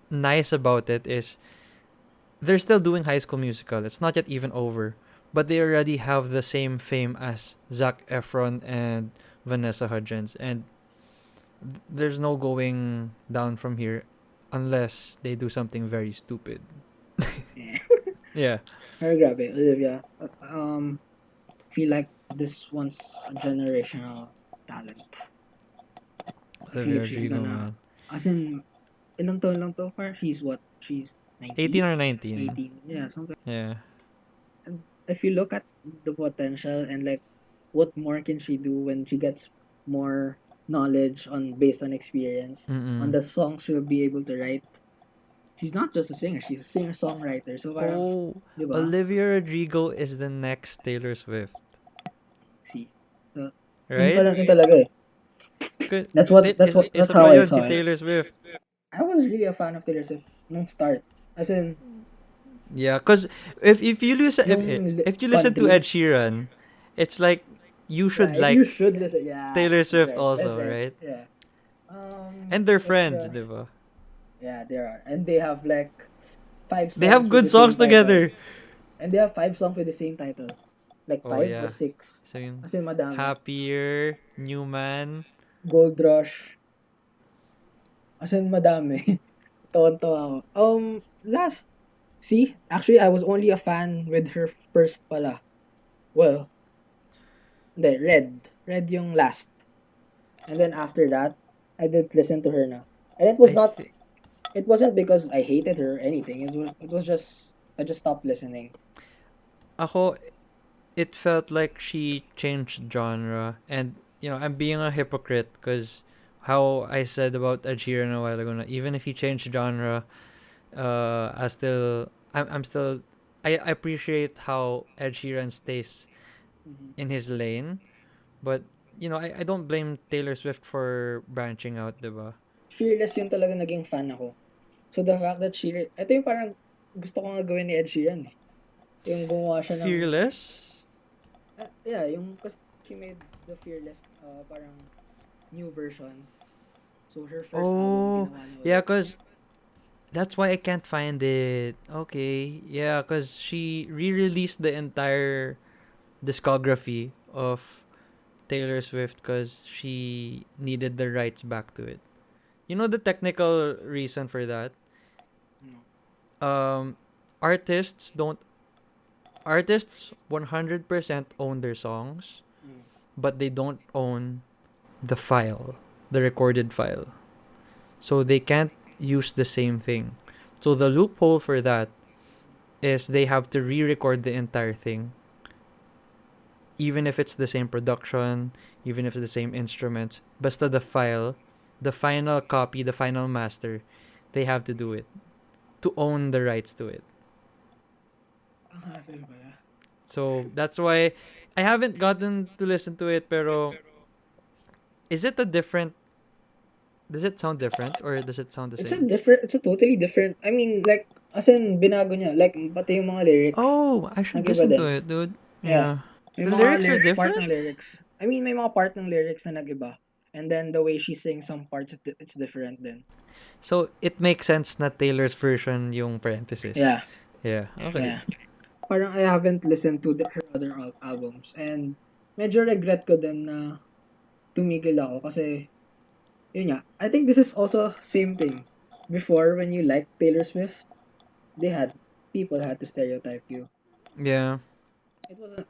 nice about it is they're still doing High School Musical. It's not yet even over, but they already have the same fame as Zac Efron and Vanessa Hudgens, and there's no going down from here unless they do something very stupid. Yeah. Yeah. Pero grabe, Olivia, feel like this one's a generational talent. I feel Olivia like she's Rodrigo, gonna, man. as in, ilang taon lang to far? She's what? She's 18 19? or 19. 18. Yeah, something. Yeah. And if you look at the potential and like what more can she do when she gets more knowledge on based on experience on Mm-mm. the songs she'll be able to write. She's not just a singer, she's a singer songwriter. So parang, Oh, di ba? Olivia Rodrigo is the next Taylor Swift, See. So, yun right? pala yun talaga eh. That's Isa how pa I yun saw si it. Taylor Swift. I was really a fan of Taylor Swift nung start. As in, Yeah, cause if you listen yung if you listen to country. Ed Sheeran, it's like you Yeah, should you like should listen. Yeah, Taylor that's Swift right. That's also, right. right? Yeah. And they're What's friends, the? diba? Yeah, there are, and they have like five They have songs with good the same songs title, together. and they have five songs with the same title, like Oh five or yeah. six. So yun, As in madami. Happier, Newman. Gold Rush. As in madami. Tawan-tawa ako. Last. See, actually, I was only a fan with her first pala. Well, hindi, Red. Red yung last. And then after that, I didn't listen to her na. And I think it wasn't because I hated her or anything. It was just, I just stopped listening. ako, it felt like she changed genre, and I'm being a hypocrite because how I said about Ed Sheeran a while ago, na even if he changed genre, I'm still I appreciate how Ed Sheeran stays Mm-hmm. in his lane, but I don't blame Taylor Swift for branching out, diba? Fearless yung talaga naging fan ako. So the fact that ito yung parang gusto ko nga gawin ni Ed Sheeran eh. Yung gumawa siya ng, Fearless. yeah, yung, kasi she made the Fearless, parang new version. So her first album, Oh, ginawa niya yeah, ulit. cause that's why I can't find it. Okay, yeah, cause she re-released the entire discography of Taylor Swift because she needed the rights back to it. You know the technical reason for that? No. Um, artists don't artists 100% own their songs, Mm. but they don't own the file, the recorded file. So they can't use the same thing. So the loophole for that is they have to re-record the entire thing, even if it's the same production, even if it's the same instruments. Basta the file, the final copy, the final master, they have to do it to own the rights to it. Ang hassle pala. So that's why I haven't gotten to listen to it. Pero is it a different? Does it sound different or does it sound the same? It's a totally different, I mean, like, as in, binago niya, like, pati yung mga lyrics, Oh, I should nag-iba listen to din. it, dude. Yeah. Yeah. May The mga lyrics are part ng different? lyrics. I mean, may mga part ng lyrics na nag-iba. And then the way she sings some parts, it's different then. So it makes sense na Taylor's version yung parenthesis. Yeah. Yeah. Okay. Yeah. Parang I haven't listened to her other albums. And medyo regret ko din na tumigil ako kasi, yun nga, I think this is also same thing. Before, when you liked Taylor Swift, people had to stereotype you. Yeah.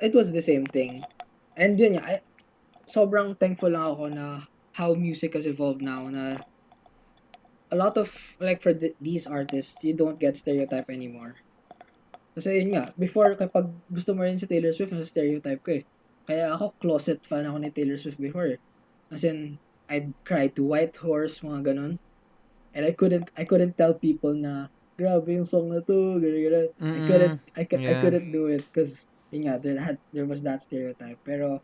It was the same thing. And yun nga, sobrang thankful lang ako na how music has evolved now na a lot of, like, for these artists, you don't get stereotype anymore. Kasi yun nga, before, kapag gusto mo rin si Taylor Swift, nasa stereotype ko eh. Kaya ako, closet fan ako ni Taylor Swift before eh. As in, I'd cry to White Horse, mga ganun. And I couldn't tell people na, grabe yung song na to, gano'n. I Yeah. couldn't do it because, yun nga, there was that stereotype. Pero,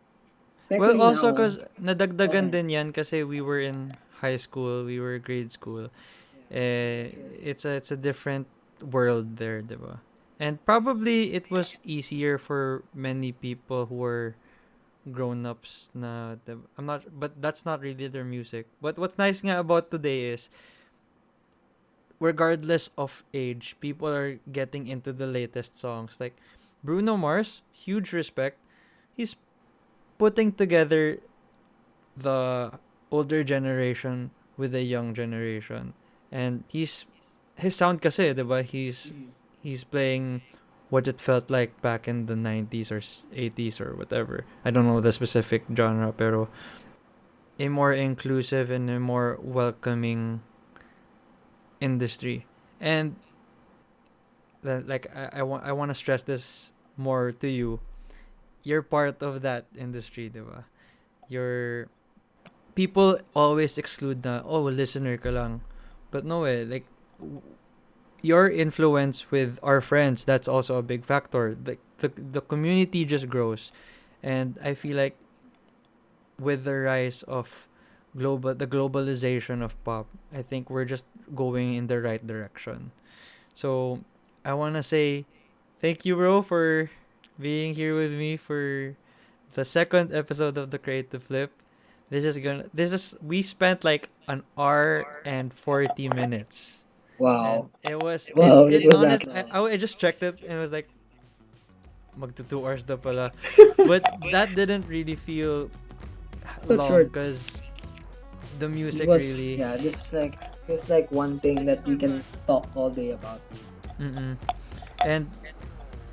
Well, thankfully also now, because nadagdagan okay. din yan kasi we were in high school, we were grade school. Eh, it's a different world there, diba? And probably it was easier for many people who were grown-ups na I'm not, but that's not really their music. But what's nice nga about today is regardless of age, people are getting into the latest songs. Like Bruno Mars, huge respect. He's putting together the older generation with the young generation. And his sound kasi, 'di ba? He's playing what it felt like back in the 90s or 80s or whatever. I don't know the specific genre, pero a more inclusive and a more welcoming industry. And like I want to stress this more to you. You're part of that industry, diba? You're people always exclude na listener ka lang. But no way, like your influence with our friends, that's also a big factor. The community just grows. And I feel like with the rise of the globalization of pop, I think we're just going in the right direction. So I wanna say thank you, bro, for being here with me for the second episode of the Creative Flip. We spent like an hour and 40 minutes. And Wow. it was Wow, it it was that honest long. I just checked it and it was like magto 2 hours na pala. But that didn't really feel So long short. because the This music was, really yeah, this is like, it's like one thing that we can talk all day about. mm-mm. And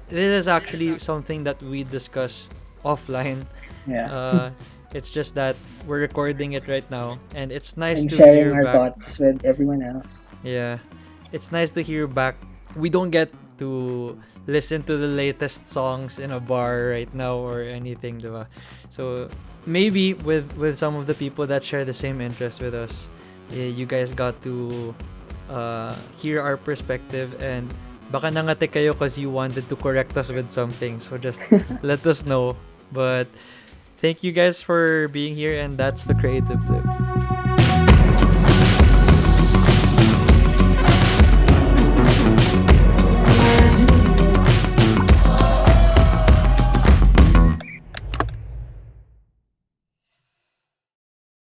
this is actually something that we discuss offline. Yeah. Uh, it's just that we're recording it right now, and it's nice And to sharing hear our back. thoughts with everyone else. Yeah, it's nice to hear back. We don't get to listen to the latest songs in a bar right now or anything, diba? So maybe with some of the people that share the same interest with us, you guys got to hear our perspective, and baka nangate kayo because you wanted to correct us with something. So just let us know. But thank you guys for being here, and that's the Creative Flip.